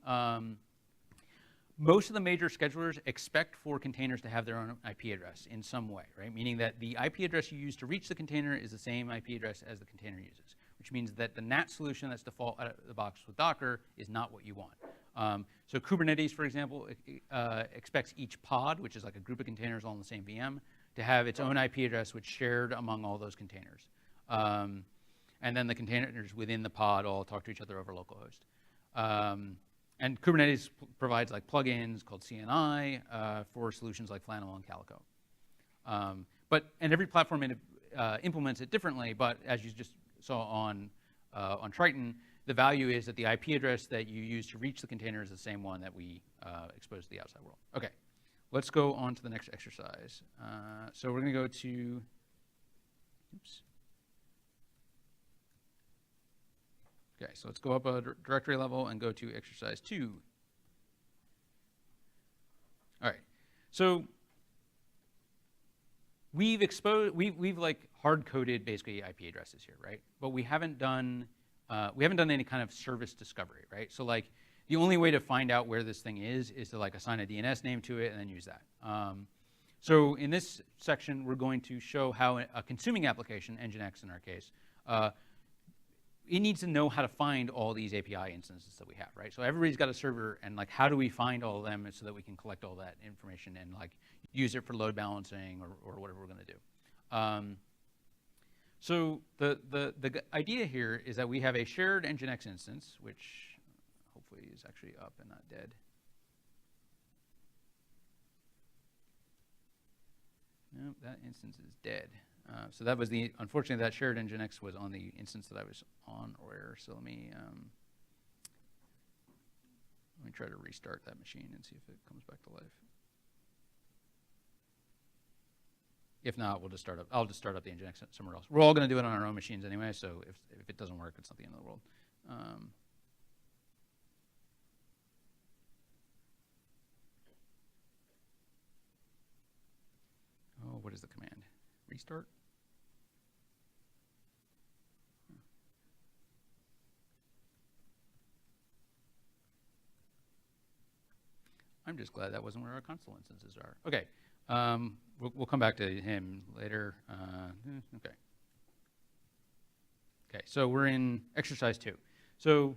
[SPEAKER 1] Most of the major schedulers expect for containers to have their own IP address in some way, right? Meaning that the IP address you use to reach the container is the same IP address as the container uses, which means that the NAT solution that's default out of the box with Docker is not what you want. So Kubernetes, for example, expects each pod, which is like a group of containers all in the same VM, to have its own IP address, which is shared among all those containers. And then the containers within the pod all talk to each other over localhost. And Kubernetes provides like plugins called CNI for solutions like Flannel and Calico. And every platform implements it differently, but as you just saw on Triton, the value is that the IP address that you use to reach the container is the same one that we expose to the outside world. Okay, let's go on to the next exercise. So we're gonna go to, oops. Okay, so let's go up a directory level and go to exercise 2. All right, so we've like hard-coded basically IP addresses here, right? But we haven't done any kind of service discovery, right? So like the only way to find out where this thing is to like assign a DNS name to it and then use that. So in this section, we're going to show how a consuming application, Nginx in our case, it needs to know how to find all these API instances that we have, right? So everybody's got a server, and like, how do we find all of them so that we can collect all that information and like use it for load balancing or whatever we're going to do? So the idea here is that we have a shared Nginx instance, which hopefully is actually up and not dead. Nope, that instance is dead. So that was unfortunately that shared Nginx was on the instance that I was on earlier. So let me try to restart that machine and see if it comes back to life. If not, I'll just start up the Nginx somewhere else. We're all going to do it on our own machines anyway, so if it doesn't work, it's not the end of the world. Oh, what is the command? Restart? I'm just glad that wasn't where our console instances are. Okay, we'll come back to him later. Okay. Okay, so we're in exercise 2. So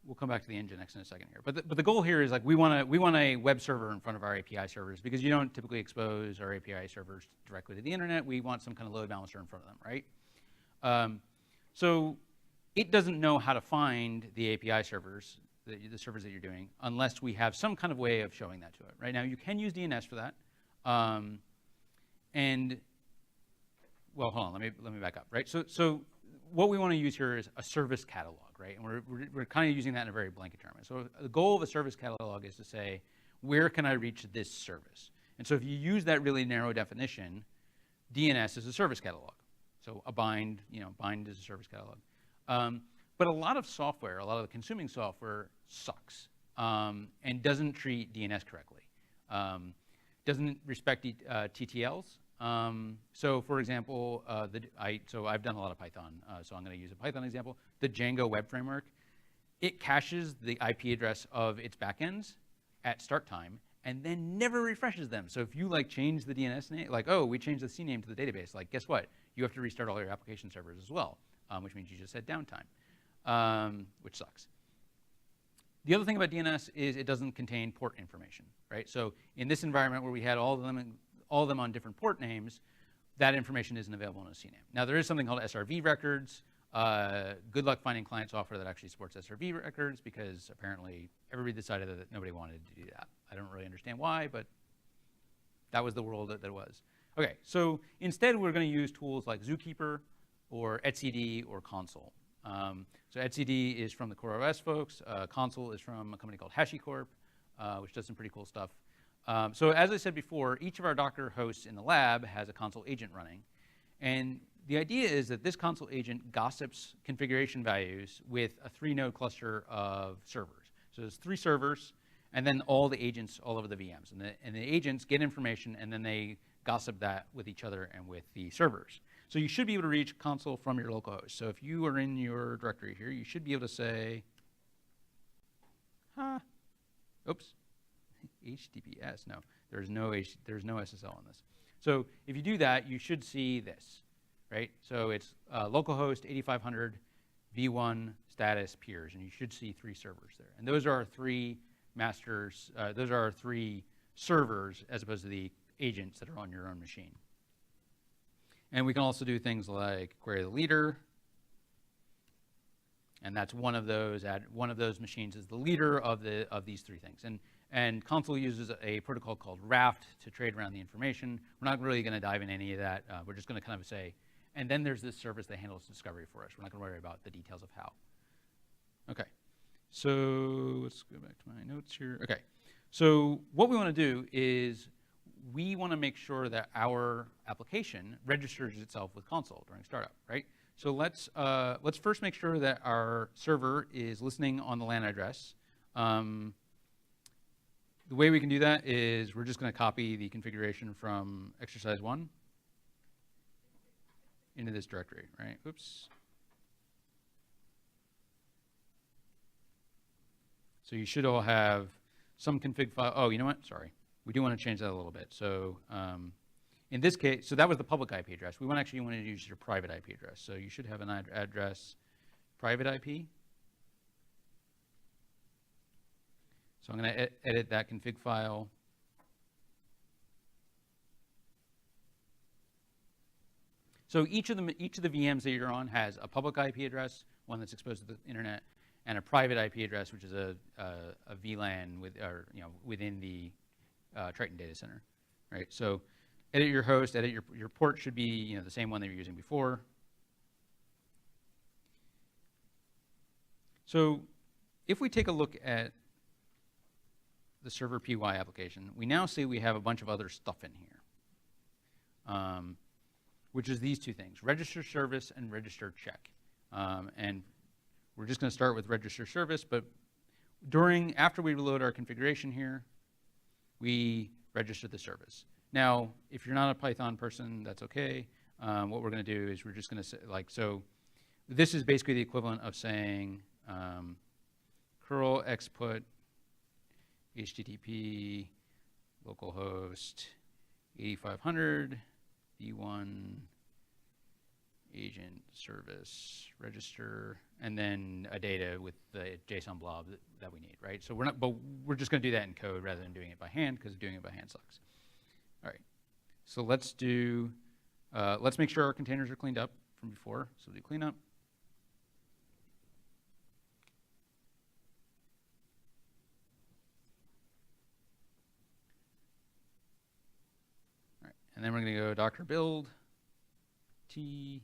[SPEAKER 1] we'll come back to the Nginx in a second here. But the goal here is like we want a web server in front of our API servers because you don't typically expose our API servers directly to the internet. We want some kind of load balancer in front of them, right? So it doesn't know how to find the API servers, the servers that you're doing, unless we have some kind of way of showing that to it. Right now, you can use DNS for that. And well, hold on, let me back up. Right. So what we want to use here is a service catalog, right? And we're kind of using that in a very blanket term. So the goal of a service catalog is to say, where can I reach this service? And so if you use that really narrow definition, DNS is a service catalog. So a bind is a service catalog. But a lot of software, a lot of the consuming software sucks and doesn't treat DNS correctly. Doesn't respect TTLs. So for example, I've done a lot of Python, so I'm going to use a Python example. The Django web framework, it caches the IP address of its backends at start time and then never refreshes them. So if you like change the DNS name, like, oh, we changed the CNAME to the database, like guess what? You have to restart all your application servers as well, which means you just had downtime. which sucks. The other thing about DNS is it doesn't contain port information, right? So in this environment where we had all of them on different port names, that information isn't available in a CNAME. Now there is something called SRV records. Good luck finding client software that actually supports SRV records, because apparently everybody decided that nobody wanted to do that. I don't really understand why, but that was the world that it was. Okay, so instead we're going to use tools like Zookeeper or etcd or Console. So etcd is from the CoreOS folks. Console is from a company called HashiCorp, which does some pretty cool stuff. So as I said before, each of our Docker hosts in the lab has a console agent running. And the idea is that this console agent gossips configuration values with a 3-node cluster of servers. So there's 3 servers, and then all the agents all over the VMs. And the agents get information, and then they gossip that with each other and with the servers. So you should be able to reach console from your local host. So if you are in your directory here, you should be able to say, oops, HTTPS. No, there's no SSL on this. So if you do that, you should see this, right? So it's localhost 8500 v1 status peers, and you should see 3 servers there. And those are our 3 masters. Those are our 3 servers as opposed to the agents that are on your own machine. And we can also do things like query the leader, and that's one of those. One of those machines is the leader of these 3 things. And Console uses a protocol called Raft to trade around the information. We're not really going to dive into any of that. We're just going to kind of say, and then there's this service that handles discovery for us. We're not going to worry about the details of how. Okay, so let's go back to my notes here. Okay, so what we want to do is we want to make sure that our application registers itself with Console during startup, right? So let's first make sure that our server is listening on the LAN address. The way we can do that is we're just going to copy the configuration from exercise 1 into this directory, right? Oops. So you should all have some config file. Oh, you know what? Sorry. We do want to change that a little bit. So in this case, so that was the public IP address. We actually want to use your private IP address. So you should have an address private IP. So I'm going to edit that config file. So each of the VMs that you're on has a public IP address, one that's exposed to the internet, and a private IP address, which is a VLAN within the Triton data center, right? So edit your host, edit your port should be the same one that you're using before. So if we take a look at the server PY application, we now see we have a bunch of other stuff in here, which is these 2 things: register service and register check. And we're just going to start with register service, but after we reload our configuration here, we register the service. Now, if you're not a Python person, that's okay. What we're going to do is we're just going to say, so this is basically the equivalent of saying curl exput HTTP localhost 8500 v1 agent service register, and then a data with the JSON blob that we need, right? So we're just going to do that in code rather than doing it by hand, because doing it by hand sucks. All right, so let's make sure our containers are cleaned up from before. So do cleanup. All right, and then we're going to go docker build t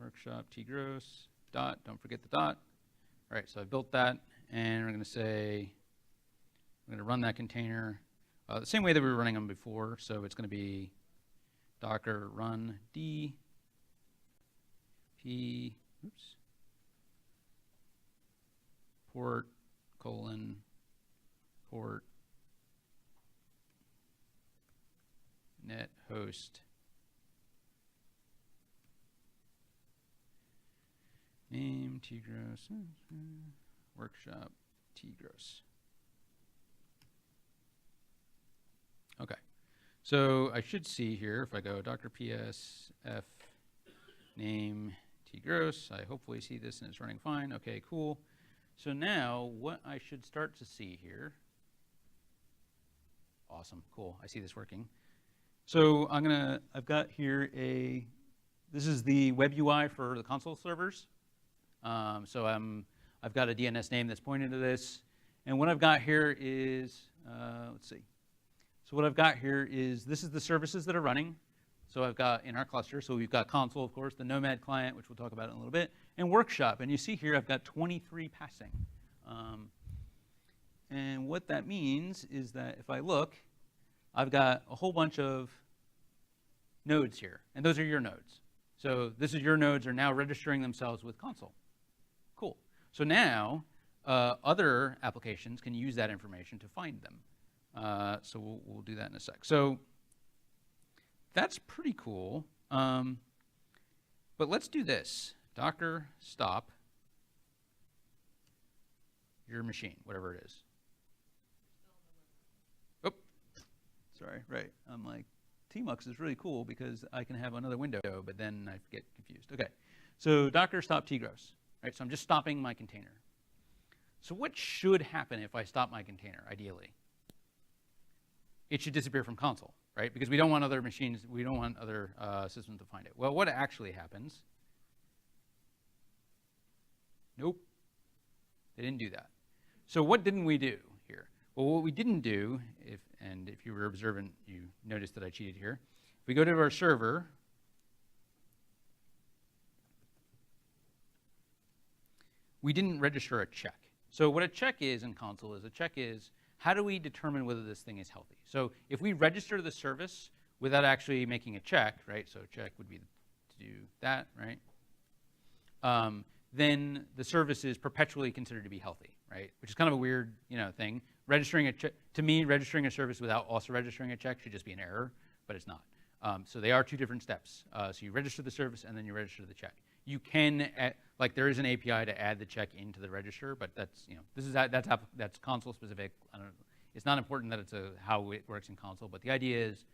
[SPEAKER 1] workshop t gross dot, don't forget the dot. All right, so I built that, and we're going to say, I'm going to run that container the same way that we were running them before. So it's going to be docker run d p port net host name tgross workshop tgross. Okay, so I should see here if I go docker ps f name gross. I hopefully see this and it's running fine. Okay, cool. So now what I should start to see here. Awesome, cool. I see this working. So I've got here this is the web UI for the console servers. I've got a DNS name that's pointing to this. And what I've got here is, let's see. So what I've got here is, this is the services that are running. So I've got in our cluster, so we've got console, of course, the Nomad client, which we'll talk about in a little bit, and workshop. And you see here I've got 23 passing. And what that means is that if I look, I've got a whole bunch of nodes here, and those are your nodes. So this is your nodes are now registering themselves with console. Cool. So now other applications can use that information to find them. So we'll do that in a sec. So that's pretty cool. But let's do this. Docker stop your machine, whatever it is. Oh, sorry, right. I'm like, tmux is really cool because I can have another window, but then I get confused. Okay, so Docker stop tgross. Right, so I'm just stopping my container. So what should happen if I stop my container, ideally? It should disappear from console, right? Because we don't want other machines, we don't want other systems to find it. Well, what actually happens? Nope, they didn't do that. So what didn't we do here? Well, what we didn't do, if you were observant, you noticed that I cheated here. If we go to our server, we didn't register a check. So what a check is in console is, a check is, how do we determine whether this thing is healthy? So if we register the service without actually making a check, right? So check would be to do that, right? Then the service is perpetually considered to be healthy, right? Which is kind of a weird, thing. Registering a check, to me, registering a service without also registering a check should just be an error, but it's not. So they are two different steps. So you register the service and then you register the check. You can, there is an API to add the check into the register, but that's, that's console specific. I don't know. It's not important that it's how it works in console, but the idea is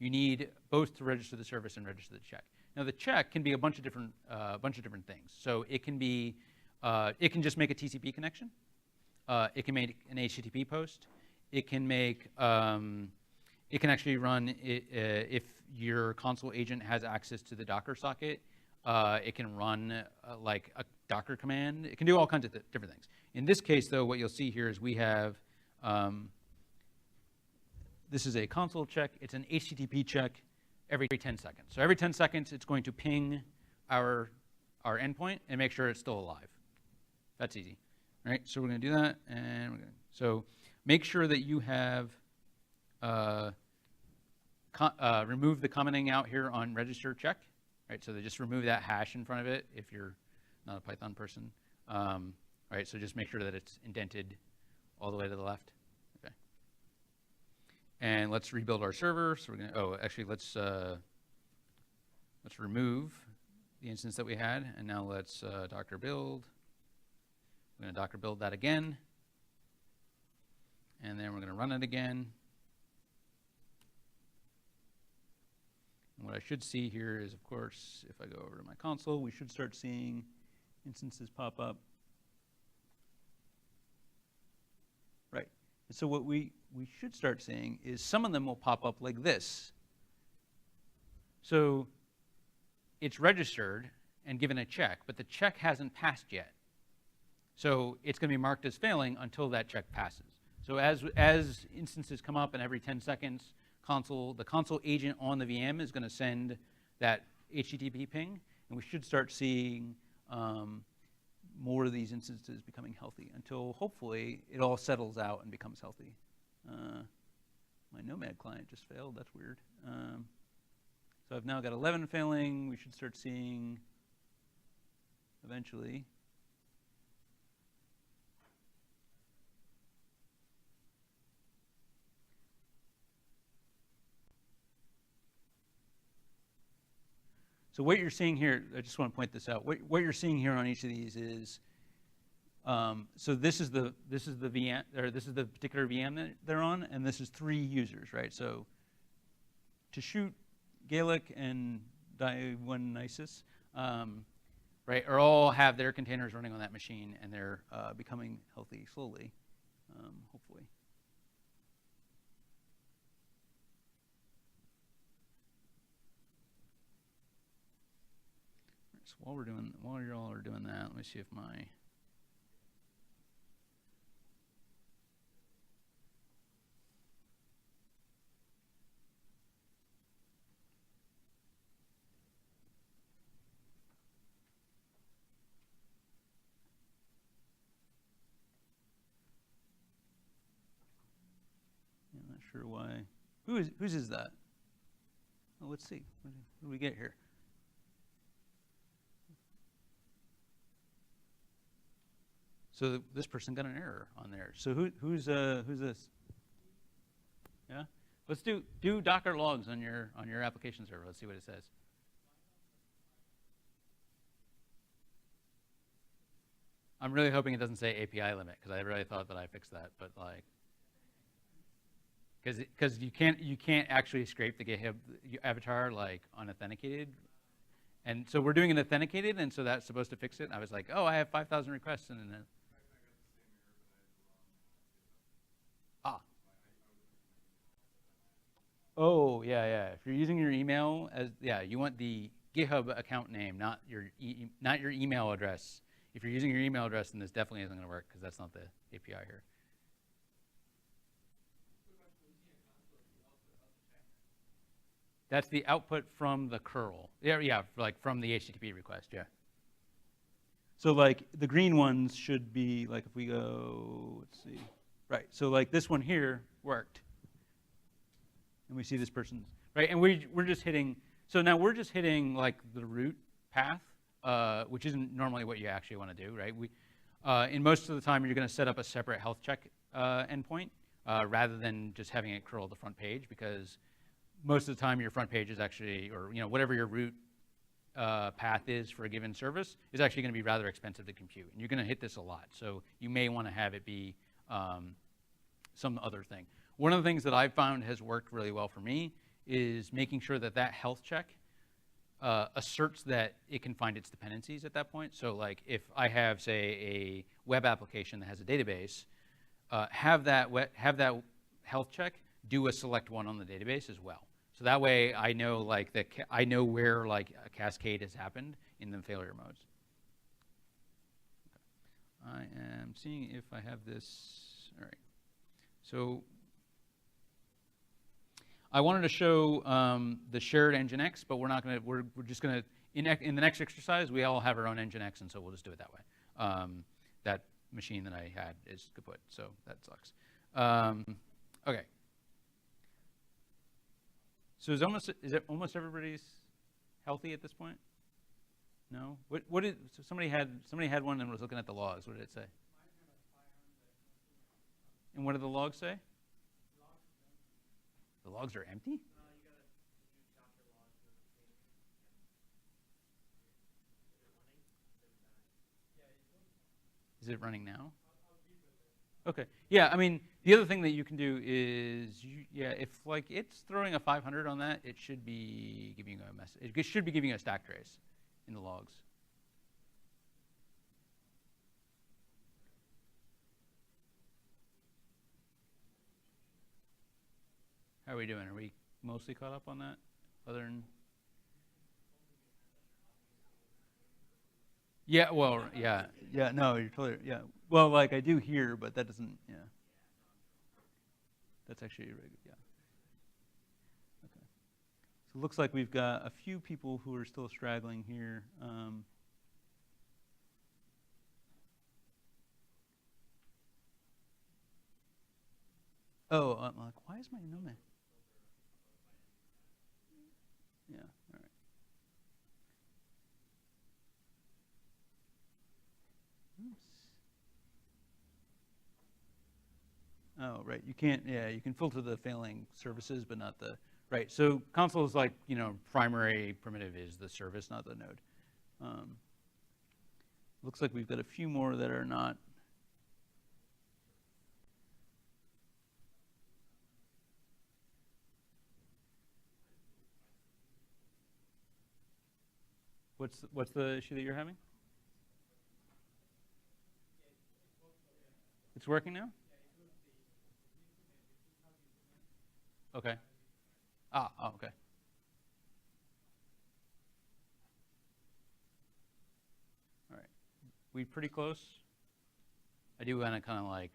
[SPEAKER 1] you need both to register the service and register the check. Now the check can be a bunch of different things. So it can be, it can just make a TCP connection. It can make an HTTP post. It can make, it can actually run if your console agent has access to the Docker socket. It can run like a Docker command. It can do all kinds of different things. In this case, though, what you'll see here is we have, this is a console check. It's an HTTP check every 10 seconds. So every 10 seconds, it's going to ping our endpoint and make sure it's still alive. That's easy, right? So we're going to do that, and we're going to, so make sure that you have remove the commenting out here on register check. Right, so they just remove that hash in front of it if you're not a Python person. Right, so just make sure that it's indented all the way to the left. Okay. And let's rebuild our server. So we're gonna, actually let's remove the instance that we had, and now let's Docker build. We're gonna Docker build that again, and then we're gonna run it again. And what I should see here is, of course, if I go over to my console, we should start seeing instances pop up. Right. And so what we should start seeing is some of them will pop up like this. So it's registered and given a check, but the check hasn't passed yet. So it's going to be marked as failing until that check passes. So as instances come up, and every 10 seconds, the console agent on the VM is going to send that HTTP ping, and we should start seeing more of these instances becoming healthy until hopefully it all settles out and becomes healthy. My Nomad client just failed. That's weird. So I've now got 11 failing. We should start seeing eventually. So what you're seeing here, I just want to point this out. What you're seeing here on each of these is, so this is the VM, or this is the particular VM that they're on, and this is 3 users, right? So to shoot Gaelic and Dionysus, right, or all have their containers running on that machine, and they're becoming healthy slowly, hopefully. So while you all are doing that, let me see if my I'm not sure why. Whose is that? Oh, let's see. What do we get here? So this person got an error on there. So who's this? Yeah. Let's do Docker logs on your application server. Let's see what it says. I'm really hoping it doesn't say API limit, because I really thought that I fixed that, but like, because you can't actually scrape the GitHub avatar like unauthenticated, and so we're doing it authenticated, and so that's supposed to fix it. And I was like, oh, I have 5,000 requests, and then oh, yeah. If you're using your email you want the GitHub account name, not your email address. If you're using your email address, then this definitely isn't going to work, because that's not the API here. That's the output from the curl. Yeah, like from the HTTP request, yeah. So like the green ones should be like, if we go, let's see. Right, so like this one here worked. And we see this person's, right? And we're just hitting, so now we're just hitting like the root path, which isn't normally what you actually want to do, right? In most of the time, you're going to set up a separate health check endpoint rather than just having it curl the front page, because most of the time your front page is actually, or whatever your root path is for a given service is actually going to be rather expensive to compute. And you're going to hit this a lot. So you may want to have it be some other thing. One of the things that I've found has worked really well for me is making sure that health check asserts that it can find its dependencies at that point. So like if I have, say, a web application that has a database, have that health check do a select one on the database as well. So that way I know I know where like a cascade has happened in the failure modes. Okay. I am seeing if I have this. All right. So I wanted to show the shared Nginx, but we're not going to. We're just going to in the next exercise we all have our own Nginx, and so we'll just do it that way. That machine that I had is kaput, so that sucks. Okay. So is it almost everybody's healthy at this point? No. What did so somebody had one and was looking at the logs? What did it say? And what did the logs say? The logs are empty? Is it running now? Okay. Yeah, I mean, the other thing that you can do is, if like it's throwing a 500 on that, it should be giving you a message. It should be giving you a stack trace in the logs. How are we doing? Are we mostly caught up on that? Other than yeah, well, yeah, no, you're totally, yeah. Well, like I do here, but that doesn't, yeah. That's actually really good, yeah. Okay. So it looks like we've got a few people who are still straggling here. I'm like, why is my nome? Yeah, all right. Oops. Oh, right. You can't. Yeah, you can filter the failing services, but not the right. So console is like primary primitive is the service, not the node. Looks like we've got a few more that are not. What's the issue that you're having? It's working now? Okay. Oh, okay. All right. We pretty close? I do want to kind of like,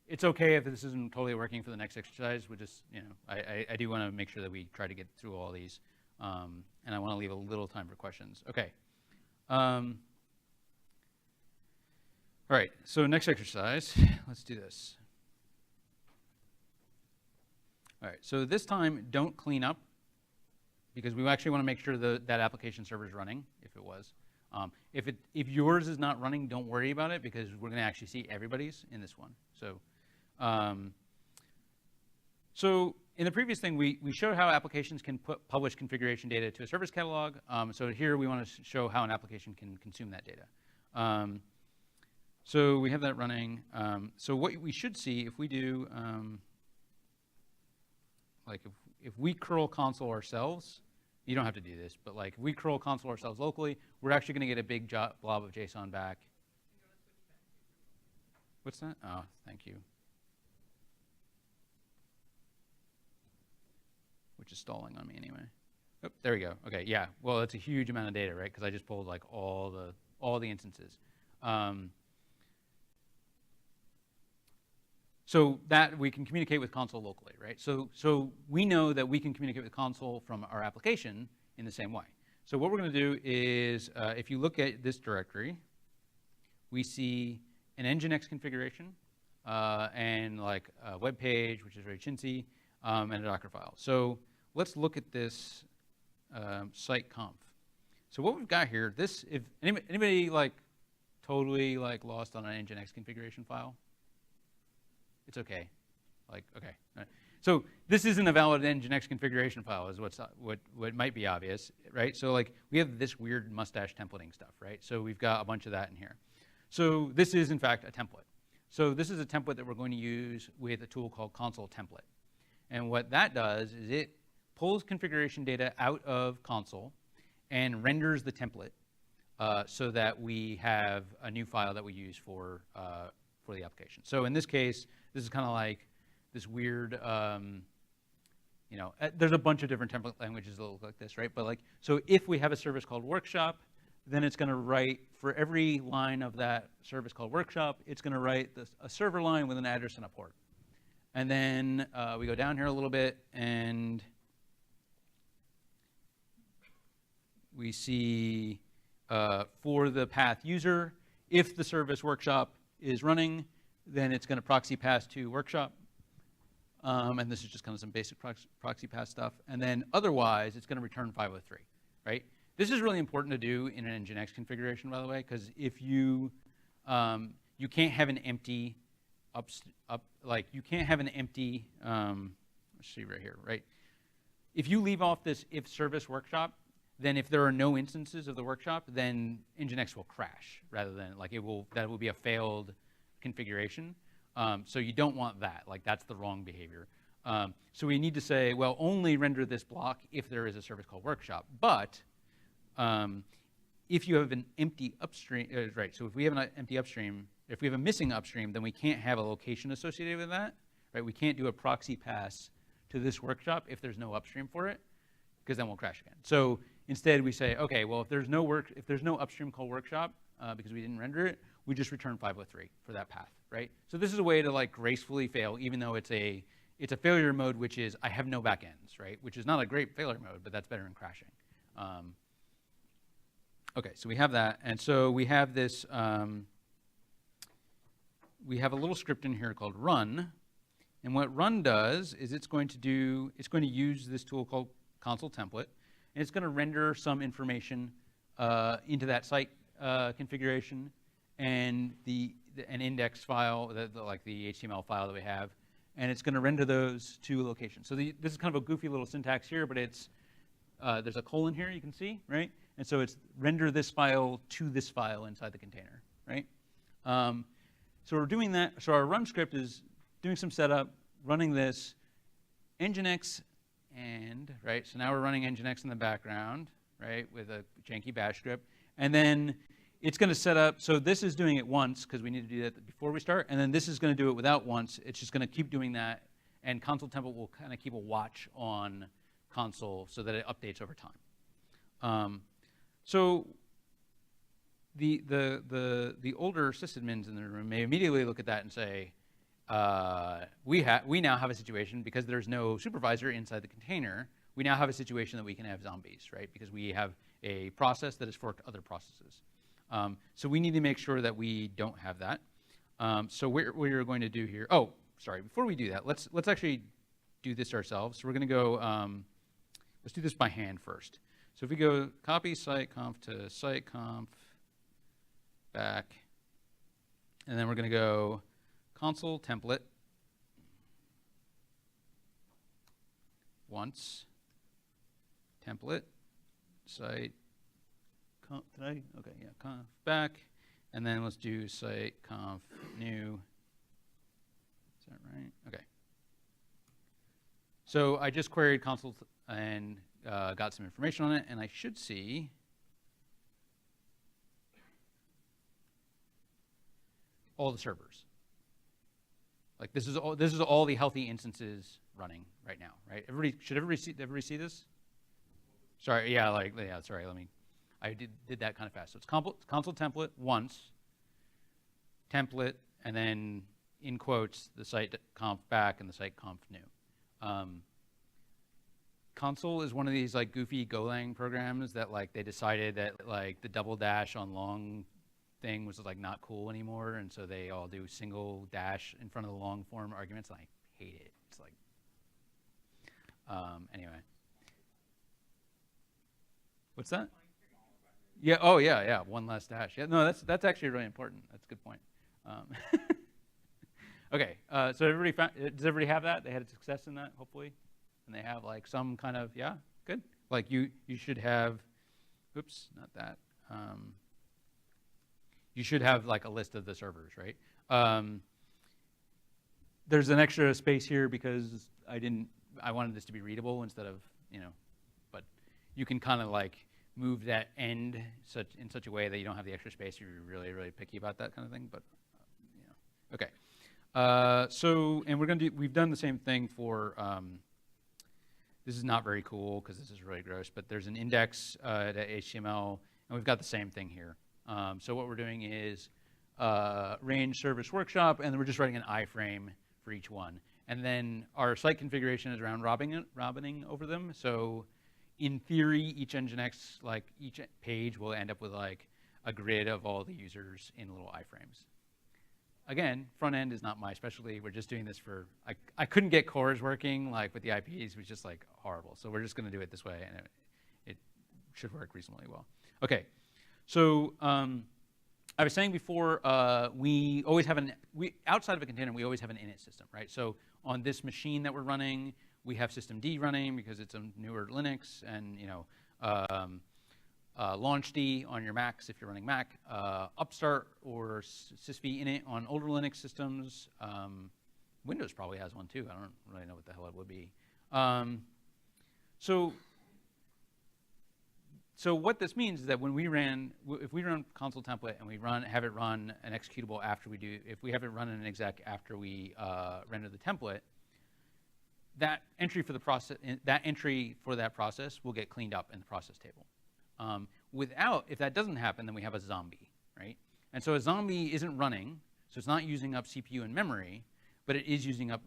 [SPEAKER 1] it's okay if this isn't totally working for the next exercise. We just, I do want to make sure that we try to get through all these. And I want to leave a little time for questions. Okay. All right, so next exercise, let's do this. All right, so this time, don't clean up, because we actually want to make sure that application server is running, if it was. If yours is not running, don't worry about it, because we're going to actually see everybody's in this one. So in the previous thing, we showed how applications can publish configuration data to a service catalog. So here we want to show how an application can consume that data. So we have that running. So what we should see if we do, like if we curl console ourselves, you don't have to do this, but like if we curl console ourselves locally, we're actually going to get a big blob of JSON back. What's that? Oh, thank you. Which is stalling on me anyway. Oh, there we go. Okay, yeah. Well, it's a huge amount of data, right? Because I just pulled like all the instances. So that we can communicate with console locally, right? So we know that we can communicate with console from our application in the same way. So what we're going to do is, if you look at this directory, we see an Nginx configuration and like a web page, which is very chintzy, and a Docker file. So let's look at this site conf. So what we've got here, this, if anybody like totally like lost on an Nginx configuration file? It's okay. Like, okay. All right. So this isn't a valid Nginx configuration file is what might be obvious, right? So like we have this weird mustache templating stuff, right? So we've got a bunch of that in here. So this is in fact a template. So this is a template that we're going to use with a tool called console template. And what that does is it pulls configuration data out of console and renders the template so that we have a new file that we use for the application. So in this case, this is kind of like this weird, there's a bunch of different template languages that look like this, right? But like, so if we have a service called workshop, then it's going to write, for every line of that service called workshop, it's going to write a server line with an address and a port. And then we go down here a little bit, and we see for the path user, if the service workshop is running, then it's going to proxy pass to workshop. And this is just kind of some basic proxy pass stuff. And then otherwise, it's going to return 503, right? This is really important to do in an Nginx configuration, by the way, because if you can't have an empty you can't have an empty, let's see right here, right? If you leave off this if service workshop, then if there are no instances of the workshop, then Nginx will crash rather than like that will be a failed configuration. So you don't want that, like that's the wrong behavior. So we need to say, well, only render this block if there is a service called workshop. But if you have an empty upstream, right, so if we have an empty upstream, if we have a missing upstream, then we can't have a location associated with that, right? We can't do a proxy pass to this workshop if there's no upstream for it, because then we'll crash again. So instead we say, okay, well, if there's no upstream called workshop, because we didn't render it, we just return 503 for that path, right? So this is a way to like gracefully fail, even though it's a failure mode, which is I have no backends, right? Which is not a great failure mode, but that's better than crashing. Okay, so we have that, and so we have this. We have a little script in here called run, and what run does is it's going to use this tool called console template, and it's going to render some information into that site configuration and an index file, like the HTML file that we have, and it's going to render those to a location. So this is kind of a goofy little syntax here, but it's there's a colon here you can see, right? And so it's render this file to this file inside the container, right? So we're doing that. So our run script is doing some setup, running this Nginx, and right. So now we're running Nginx in the background, right, with a janky bash script, and then it's going to set up, so this is doing it once because we need to do that before we start, and then this is going to do it without once. It's just going to keep doing that, and console template will kind of keep a watch on console so that it updates over time. So the older sysadmins in the room may immediately look at that and say, we now have a situation, because there's no supervisor inside the container, we now have a situation that we can have zombies, right? Because we have a process that has forked other processes. So we need to make sure that we don't have that. So what we're going to do here, oh, sorry, before we do that, let's actually do this ourselves. So we're going to go, let's do this by hand first. So if we go copy siteconf to siteconf back, and then we're going to go console template once, template, site, okay, yeah, conf back, and then let's do site conf new. Is that right? Okay. So I just queried console and got some information on it, and I should see all the servers. Like this is all the healthy instances running right now, right? Should everybody see this? Sorry, yeah, sorry, I did that kind of fast. So it's console template once, template, and then in quotes, the site conf back and the site conf new. Console is one of these like goofy Golang programs that like they decided that like the double dash on long thing was like not cool anymore, and so they all do single dash in front of the long form arguments, and I hate it. It's like, anyway. What's that? Yeah. Oh, yeah. One less dash. Yeah. No, that's actually really important. That's a good point. Okay. So does everybody have that? They had a success in that, hopefully, and they have like some kind of good. Like you should have. Oops, not that. You should have like a list of the servers, right? There's an extra space here because I wanted this to be readable instead of, but you can kind of like move that end in such a way that you don't have the extra space if you're really, really picky about that kind of thing, but, Okay. And we've done the same thing for, this is not very cool because this is really gross, but there's an index to HTML, and we've got the same thing here. So what we're doing is range service workshop, and then we're just writing an iframe for each one. And then our site configuration is around robbining over them. So in theory, each Nginx, like each page will end up with like a grid of all the users in little iframes. Again, front end is not my specialty. We're just doing this for, I couldn't get cores working like with the IPs. It was just like horrible. So we're just going to do it this way, and it should work reasonably well. Okay. So I was saying before, we always have outside of a container, we always have an init system, right? So on this machine that we're running, we have systemd running because it's a newer Linux, and launchd on your Macs if you're running Mac, upstart or sysv init on older Linux systems. Windows probably has one too. I don't really know what the hell it would be. So what this means is that when if we run console template and we have it run an executable after if we have it run an exec after we render the template, that entry for that process will get cleaned up in the process table. If that doesn't happen, then we have a zombie, right? And so a zombie isn't running, so it's not using up CPU and memory, but it is using up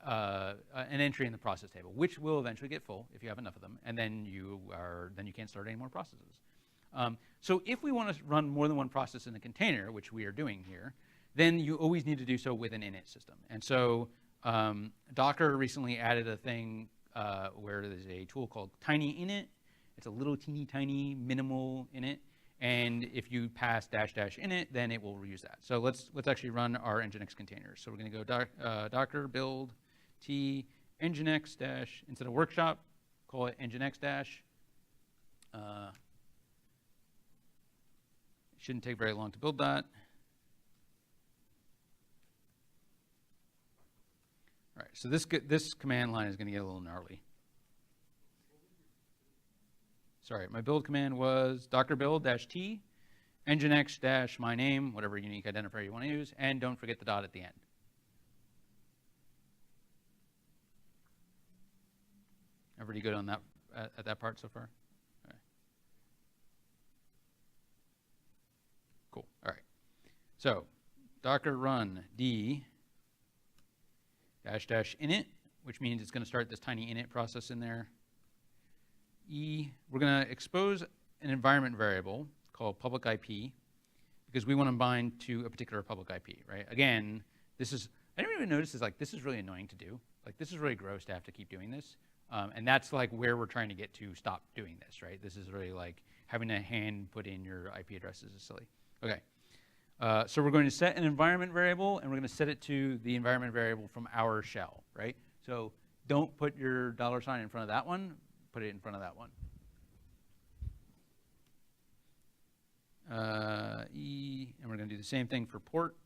[SPEAKER 1] an entry in the process table, which will eventually get full if you have enough of them, and then you can't start any more processes. So if we want to run more than one process in a container, which we are doing here, then you always need to do so with an init system. And so Docker recently added a thing where there's a tool called tiny init. It's a little teeny tiny minimal init, and if you pass -- init, then it will reuse that. So let's actually run our Nginx containers. So we're going to go docker build t nginx - instead of workshop, call it nginx - it shouldn't take very long to build that. All right, so this command line is going to get a little gnarly. Sorry, my build command was docker build -t nginx dash my name, whatever unique identifier you want to use, and don't forget the dot at the end. Everybody good on that at that part so far? Okay. Cool. All right. So docker run d dash dash init, which means it's going to start this tiny init process in there. We're going to expose an environment variable called public IP because we want to bind to a particular public IP, right? Again, this is, I didn't even notice this, like, this is really annoying to do. Like, this is really gross to have to keep doing this. And that's like where we're trying to get to stop doing this, right? This is really like having a hand put in your IP addresses is silly. Okay. So we're going to set an environment variable, and we're going to set it to the environment variable from our shell, right? So don't put your $sign in front of that one. Put it in front of that one. And we're going to do the same thing for port.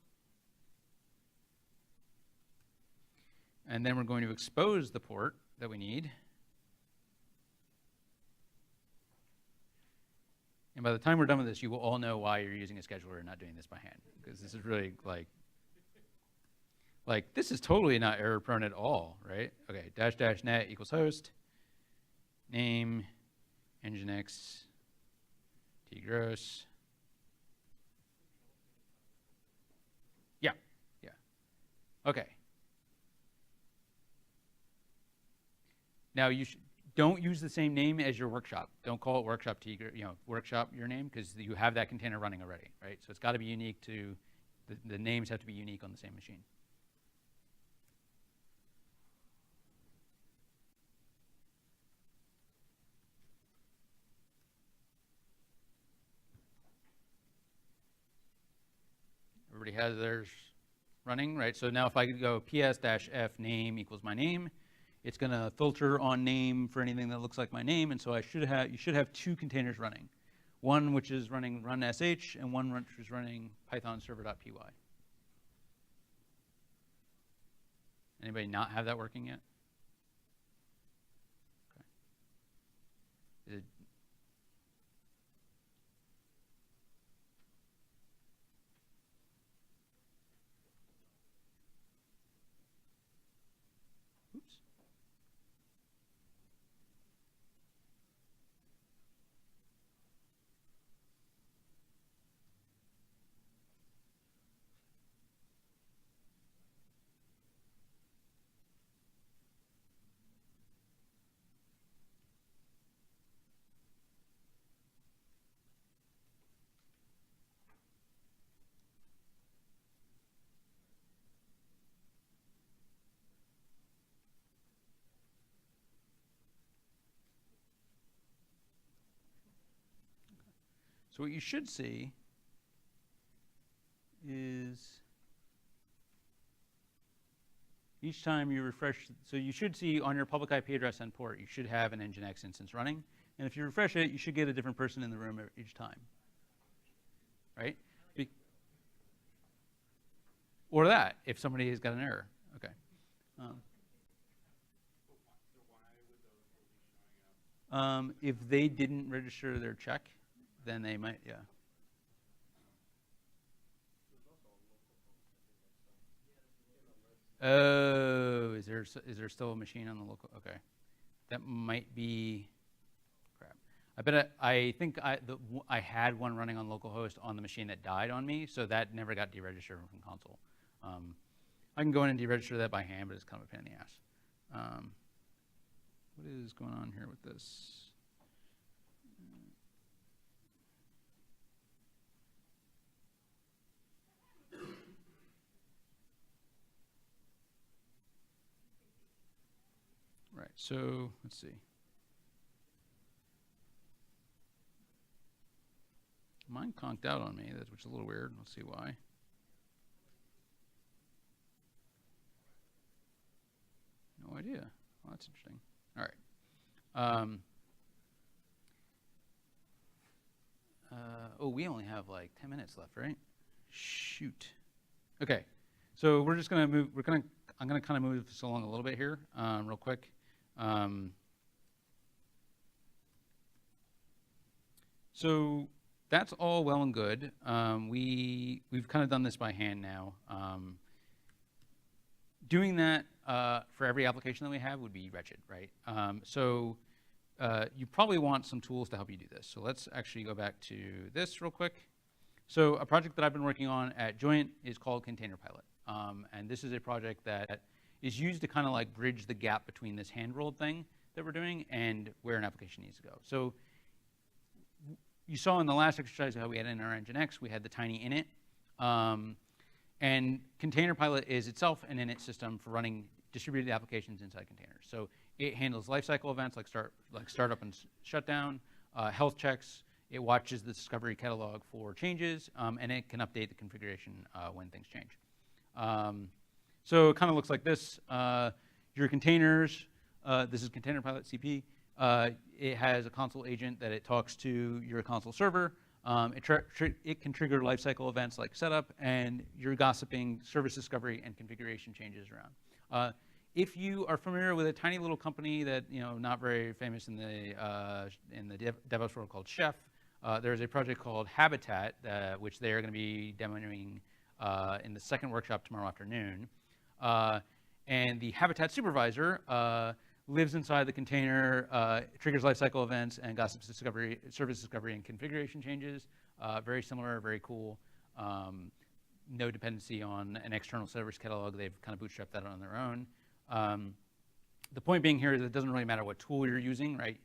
[SPEAKER 1] And then we're going to expose the port that we need. And by the time we're done with this, you will all know why you're using a scheduler and not doing this by hand. Because this is really like this is totally not error prone at all, right? Okay, dash dash net equals host, name, nginx, tgross. Yeah, yeah. Okay. Now don't use the same name as your workshop. Don't call it workshop workshop your name, because you have that container running already, right? So it's got to be unique to the names have to be unique on the same machine. Everybody has theirs running, right? So now if I could go ps-f name equals my name, it's going to filter on name for anything that looks like my name, and so you should have two containers running. One which is running run sh, and one which is running python server.py. Anybody not have that working yet? Okay. Oops. So what you should see is each time you refresh, so you should see on your public IP address and port, you should have an nginx instance running. And if you refresh it, you should get a different person in the room each time, right? Or that, if somebody has got an error. Okay. If they didn't register their check, then they might, yeah. Oh, is there still a machine on the local? Okay, that might be crap. I think I had one running on localhost on the machine that died on me, so that never got deregistered from console. I can go in and deregister that by hand, but it's kind of a pain in the ass. What is going on here with this? Right, so let's see. Mine conked out on me, which is a little weird. Let's see why. No idea. Well, that's interesting. All right. Oh, we only have like 10 minutes left, right? Shoot. Okay. So we're just going to move. I'm going to kind of move this along a little bit here, real quick. So that's all well and good. We've kind of done this by hand now. Doing that for every application that we have would be wretched, right? You probably want some tools to help you do this. So let's actually go back to this real quick. So a project that I've been working on at Joint is called Container Pilot. And this is a project that is used to kind of like bridge the gap between this hand-rolled thing that we're doing and where an application needs to go. So you saw in the last exercise how we had in our Nginx, we had the tiny init. And Container Pilot is itself an init system for running distributed applications inside containers. So it handles lifecycle events like startup and shutdown, health checks. It watches the discovery catalog for changes, and it can update the configuration when things change. So it kind of looks like this. Your containers, this is Container Pilot CP. It has a console agent that it talks to your console server. It can trigger lifecycle events like setup, and you're gossiping service discovery and configuration changes around. If you are familiar with a tiny little company that, not very famous in the DevOps world called Chef, there's a project called Habitat, which they are going to be demoing in the second workshop tomorrow afternoon. And the Habitat supervisor lives inside the container, triggers lifecycle events, and gossips service discovery and configuration changes. Very similar, very cool. No dependency on an external service catalog. They've kind of bootstrapped that on their own. The point being here is it doesn't really matter what tool you're using, right?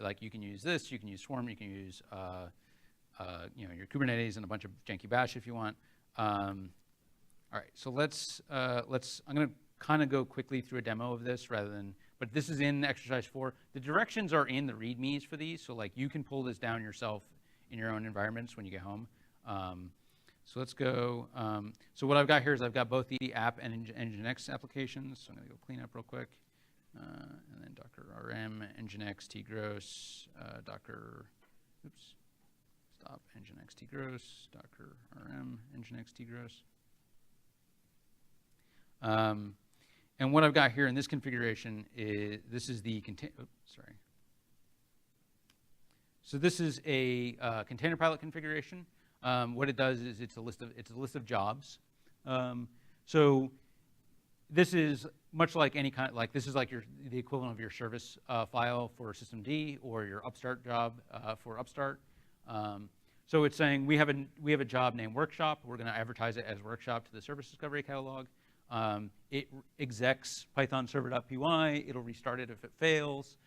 [SPEAKER 1] Like you can use this, you can use Swarm, you can use your Kubernetes and a bunch of janky bash if you want. All right, so I'm going to kind of go quickly through a demo of this but this is in exercise 4. The directions are in the readmes for these, so like you can pull this down yourself in your own environments when you get home. So let's go. So what I've got here is I've got both the app and Nginx applications. So I'm going to go clean up real quick. And then Docker RM, Nginx, tgross, Docker, oops, stop, Nginx, tgross, Docker RM, Nginx, tgross. And what I've got here in this configuration is, this is the So this is a Container Pilot configuration. What it does is it's a list of jobs. So this is much like any kind, this is like the equivalent of your service file for systemd or your upstart job for upstart. So it's saying we have a job named workshop. We're going to advertise it as workshop to the service discovery catalog. It execs Python server.py. It'll restart it if it fails.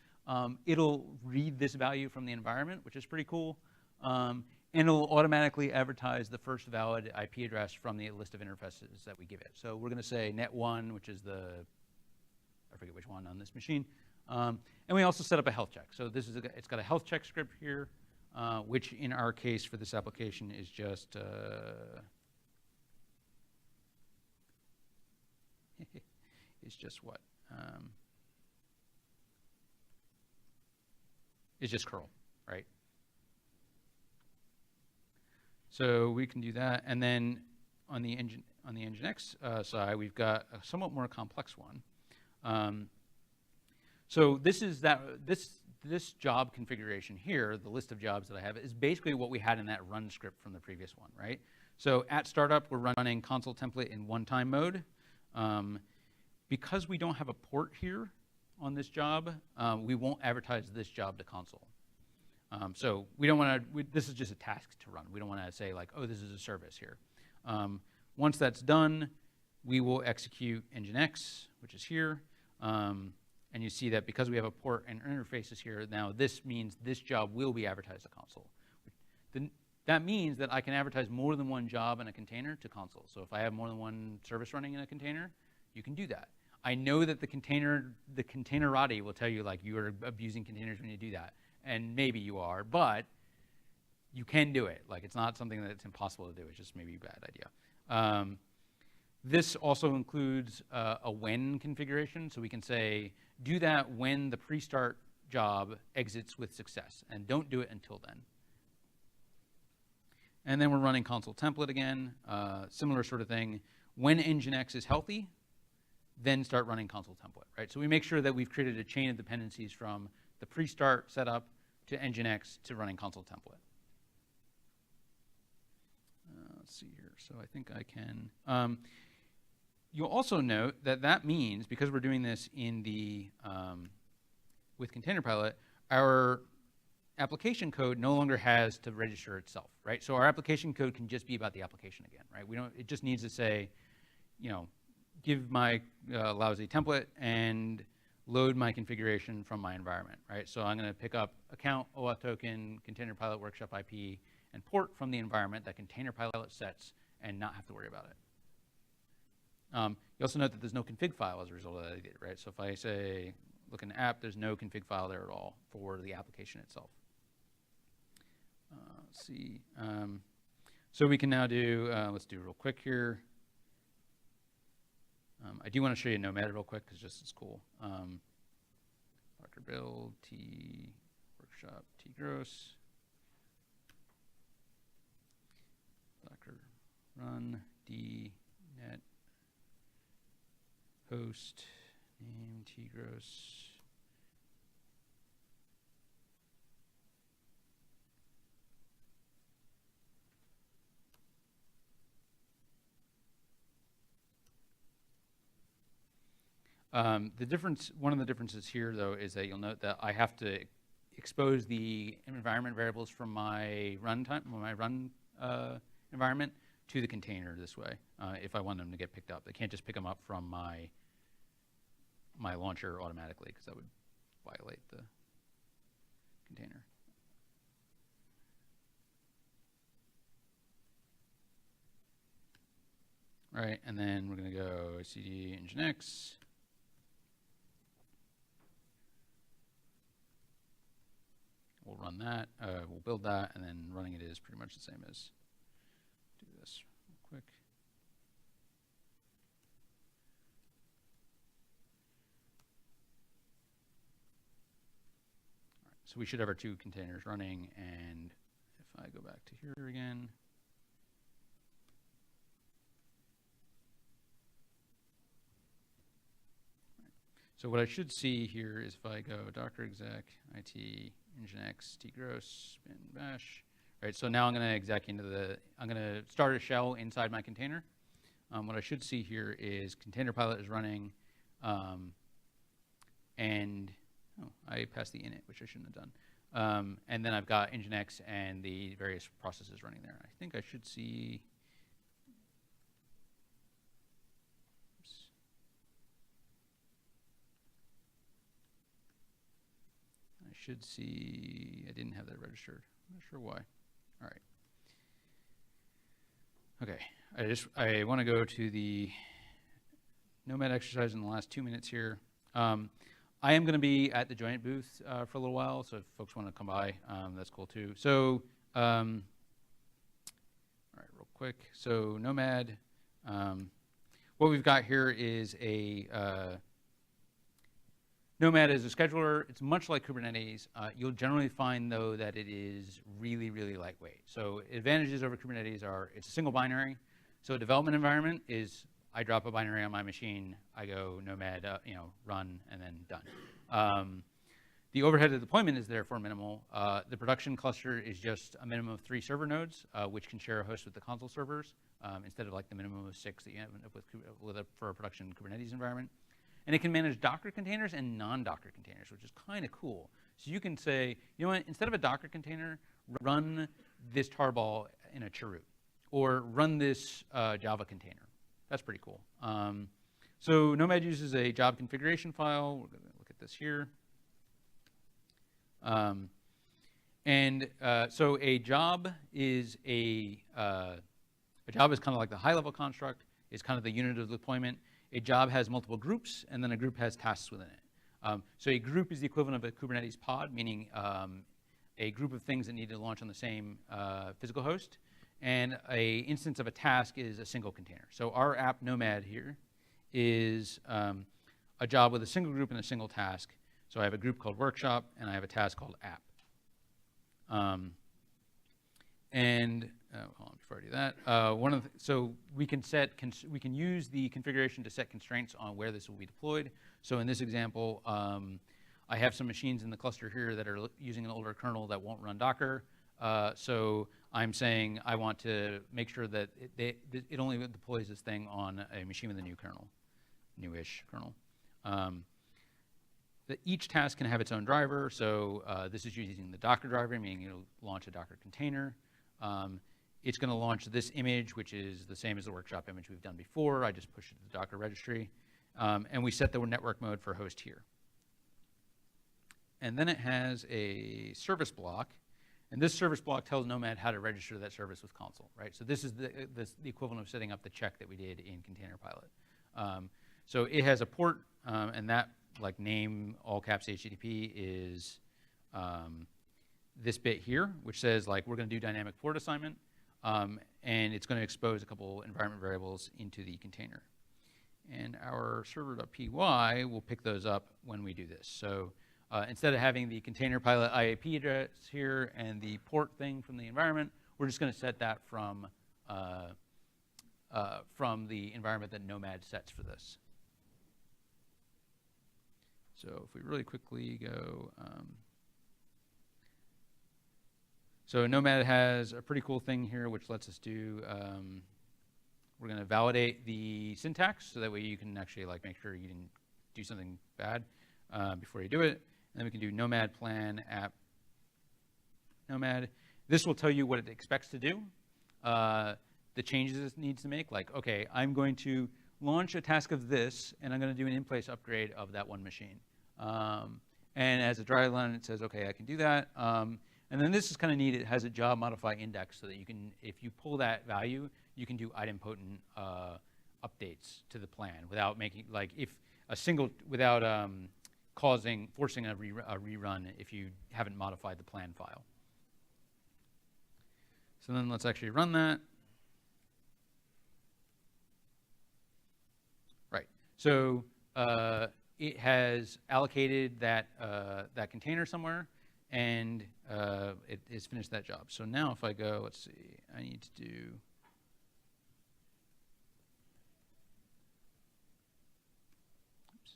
[SPEAKER 1] It'll read this value from the environment, which is pretty cool. And it'll automatically advertise the first valid IP address from the list of interfaces that we give it. So we're going to say net1, which is I forget which one on this machine. And we also set up a health check. So it's got a health check script here, which in our case for this application is just what? It's just curl, right? So we can do that, and then on the Nginx side, we've got a somewhat more complex one. So this is this job configuration here, the list of jobs that I have, is basically what we had in that run script from the previous one, right? So at startup, we're running console template in one-time mode. Because we don't have a port here on this job, we won't advertise this job to console. So we don't want to, this is just a task to run. We don't want to say like, oh, this is a service here. Once that's done, we will execute Nginx, which is here. And you see that because we have a port and interfaces here, now this means this job will be advertised to console. That means that I can advertise more than one job in a container to console. So if I have more than one service running in a container, you can do that. I know that the containerati will tell you like you are abusing containers when you do that. And maybe you are, but you can do it. Like it's not something that's impossible to do. It's just maybe a bad idea. This also includes a when configuration. So we can say, do that when the pre-start job exits with success, and don't do it until then. And then we're running console template again. Similar sort of thing. When Nginx is healthy, then start running console template, right? So we make sure that we've created a chain of dependencies from the pre-start setup to Nginx to running console template. let's see here. So I think I can. You'll also note that that means, because we're doing this in the with Container Pilot, our application code no longer has to register itself, right? So our application code can just be about the application again, right? We don't. It just needs to say, you know, give my lousy template and load my configuration from my environment, right? So I'm going to pick up account, OAuth token, Container Pilot Workshop IP, and port from the environment that Container Pilot sets, and not have to worry about it. You also note that there's no config file as a result of that either, right? So if I say, look in the app, there's no config file there at all for the application itself. Let's see. So we can now do, let's do real quick here. I do want to show you Nomad real quick because just it's cool. Docker build, T workshop, T gross. Docker run, D net host, name, T gross. The difference, one of the differences here, though, is that you'll note that I have to expose the environment variables from my runtime, my run environment, to the container this way, if I want them to get picked up. They can't just pick them up from my launcher automatically, because that would violate the container. Right, and then we're going to go cd nginx. We'll run that, we'll build that, and then running it is pretty much the same as do this real quick. All right, so we should have our 2 containers running, and if I go back to here again, so what I should see here is if I go docker exec it nginx tgross bin bash, right? So now I'm going to exec into the, I'm going to start a shell inside my container. What I should see here is Container Pilot is running, and I passed the init, which I shouldn't have done. And then I've got nginx and the various processes running there. I think I should see. Should see, I didn't have that registered. I'm not sure why. All right. Okay, I want to go to the Nomad exercise in the last 2 minutes here. I am going to be at the Joint booth for a little while, so if folks want to come by, that's cool too. So, all right, real quick. So Nomad, what we've got here is a Nomad is a scheduler. It's much like Kubernetes. You'll generally find, though, that it is really, really lightweight. So advantages over Kubernetes are it's a single binary. So a development environment is I drop a binary on my machine, I go Nomad, run, and then done. The overhead of deployment is therefore minimal. The production cluster is just a minimum of 3 server nodes, which can share a host with the console servers, instead of like the minimum of 6 that you have with for a production Kubernetes environment. And it can manage Docker containers and non-Docker containers, which is kind of cool. So you can say, you know what, instead of a Docker container, run this tarball in a cheroot, or run this Java container. That's pretty cool. So Nomad uses a job configuration file. We're going to look at this here. So a job is kind of like the high-level construct. It's kind of the unit of deployment. A job has multiple groups, and then a group has tasks within it. So a group is the equivalent of a Kubernetes pod, meaning a group of things that need to launch on the same physical host. And a instance of a task is a single container. So our app Nomad here is a job with a single group and a single task. So I have a group called Workshop, and I have a task called App. Hold on, before I do that, so we can use the configuration to set constraints on where this will be deployed. So in this example, I have some machines in the cluster here that are using an older kernel that won't run Docker. So I'm saying I want to make sure that it only deploys this thing on a machine with a new kernel, newish kernel. Each task can have its own driver. So this is using the Docker driver, meaning it'll launch a Docker container. It's going to launch this image, which is the same as the workshop image we've done before. I just push it to the Docker registry. And we set the network mode for host here. And then it has a service block. And this service block tells Nomad how to register that service with console, right? So this is the equivalent of setting up the check that we did in Container Pilot. So it has a port, and that like name all caps HTTP is this bit here, which says like we're going to do dynamic port assignment, and it's going to expose a couple environment variables into the container. And our server.py will pick those up when we do this. So instead of having the Container Pilot IAP address here and the port thing from the environment, we're just going to set that from the environment that Nomad sets for this. So if we really quickly go, so Nomad has a pretty cool thing here, which lets us do, we're going to validate the syntax so that way you can actually like make sure you didn't do something bad before you do it. And then we can do Nomad plan app Nomad. This will tell you what it expects to do, the changes it needs to make. Like, okay, I'm going to launch a task of this, and I'm going to do an in-place upgrade of that one machine. And as a dry line, it says, okay, I can do that. And then this is kind of neat. It has a job modify index so that you can, if you pull that value, you can do idempotent updates to the plan without making, like, if a single, without forcing a rerun if you haven't modified the plan file. So then let's actually run that. Right. So it has allocated that that container somewhere, and it has finished that job. So now if I go, let's see, I need to do. Oops.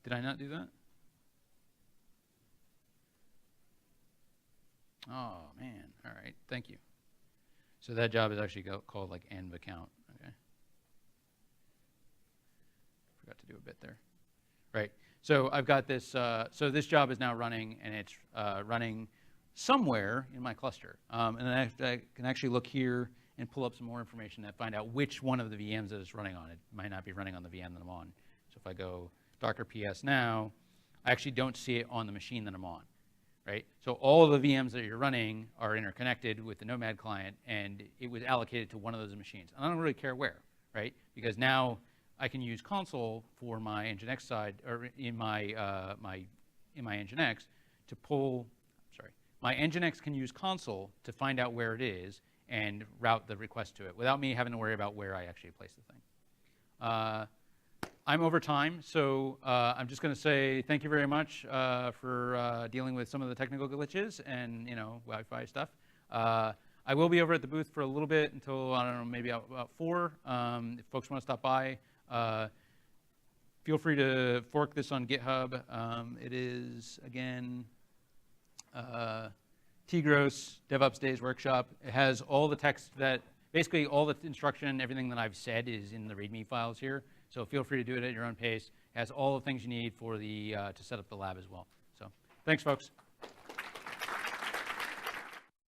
[SPEAKER 1] Did I not do that? Oh, man. All right. Thank you. So that job is actually called like env account. Okay. Forgot to do a bit there. Right. So I've got this. So this job is now running, and it's running somewhere in my cluster. And then I can actually look here and pull up some more information and find out which one of the VMs that it's running on. It might not be running on the VM that I'm on. So if I go Docker PS now, I actually don't see it on the machine that I'm on. Right? So all of the VMs that you're running are interconnected with the Nomad client, and it was allocated to one of those machines. And I don't really care where, right? Because now I can use console for my Nginx side, or in my my Nginx to pull. Sorry, my Nginx can use console to find out where it is and route the request to it without me having to worry about where I actually place the thing. I'm over time, so I'm just going to say thank you very much for dealing with some of the technical glitches and Wi-Fi stuff. I will be over at the booth for a little bit until, I don't know, maybe about 4. If folks want to stop by, feel free to fork this on GitHub. It is, again, Tigros devopsdays workshop. It has all the text that, basically all the instruction, everything that I've said is in the README files here. So feel free to do it at your own pace. It has all the things you need for the to set up the lab as well. So thanks, folks.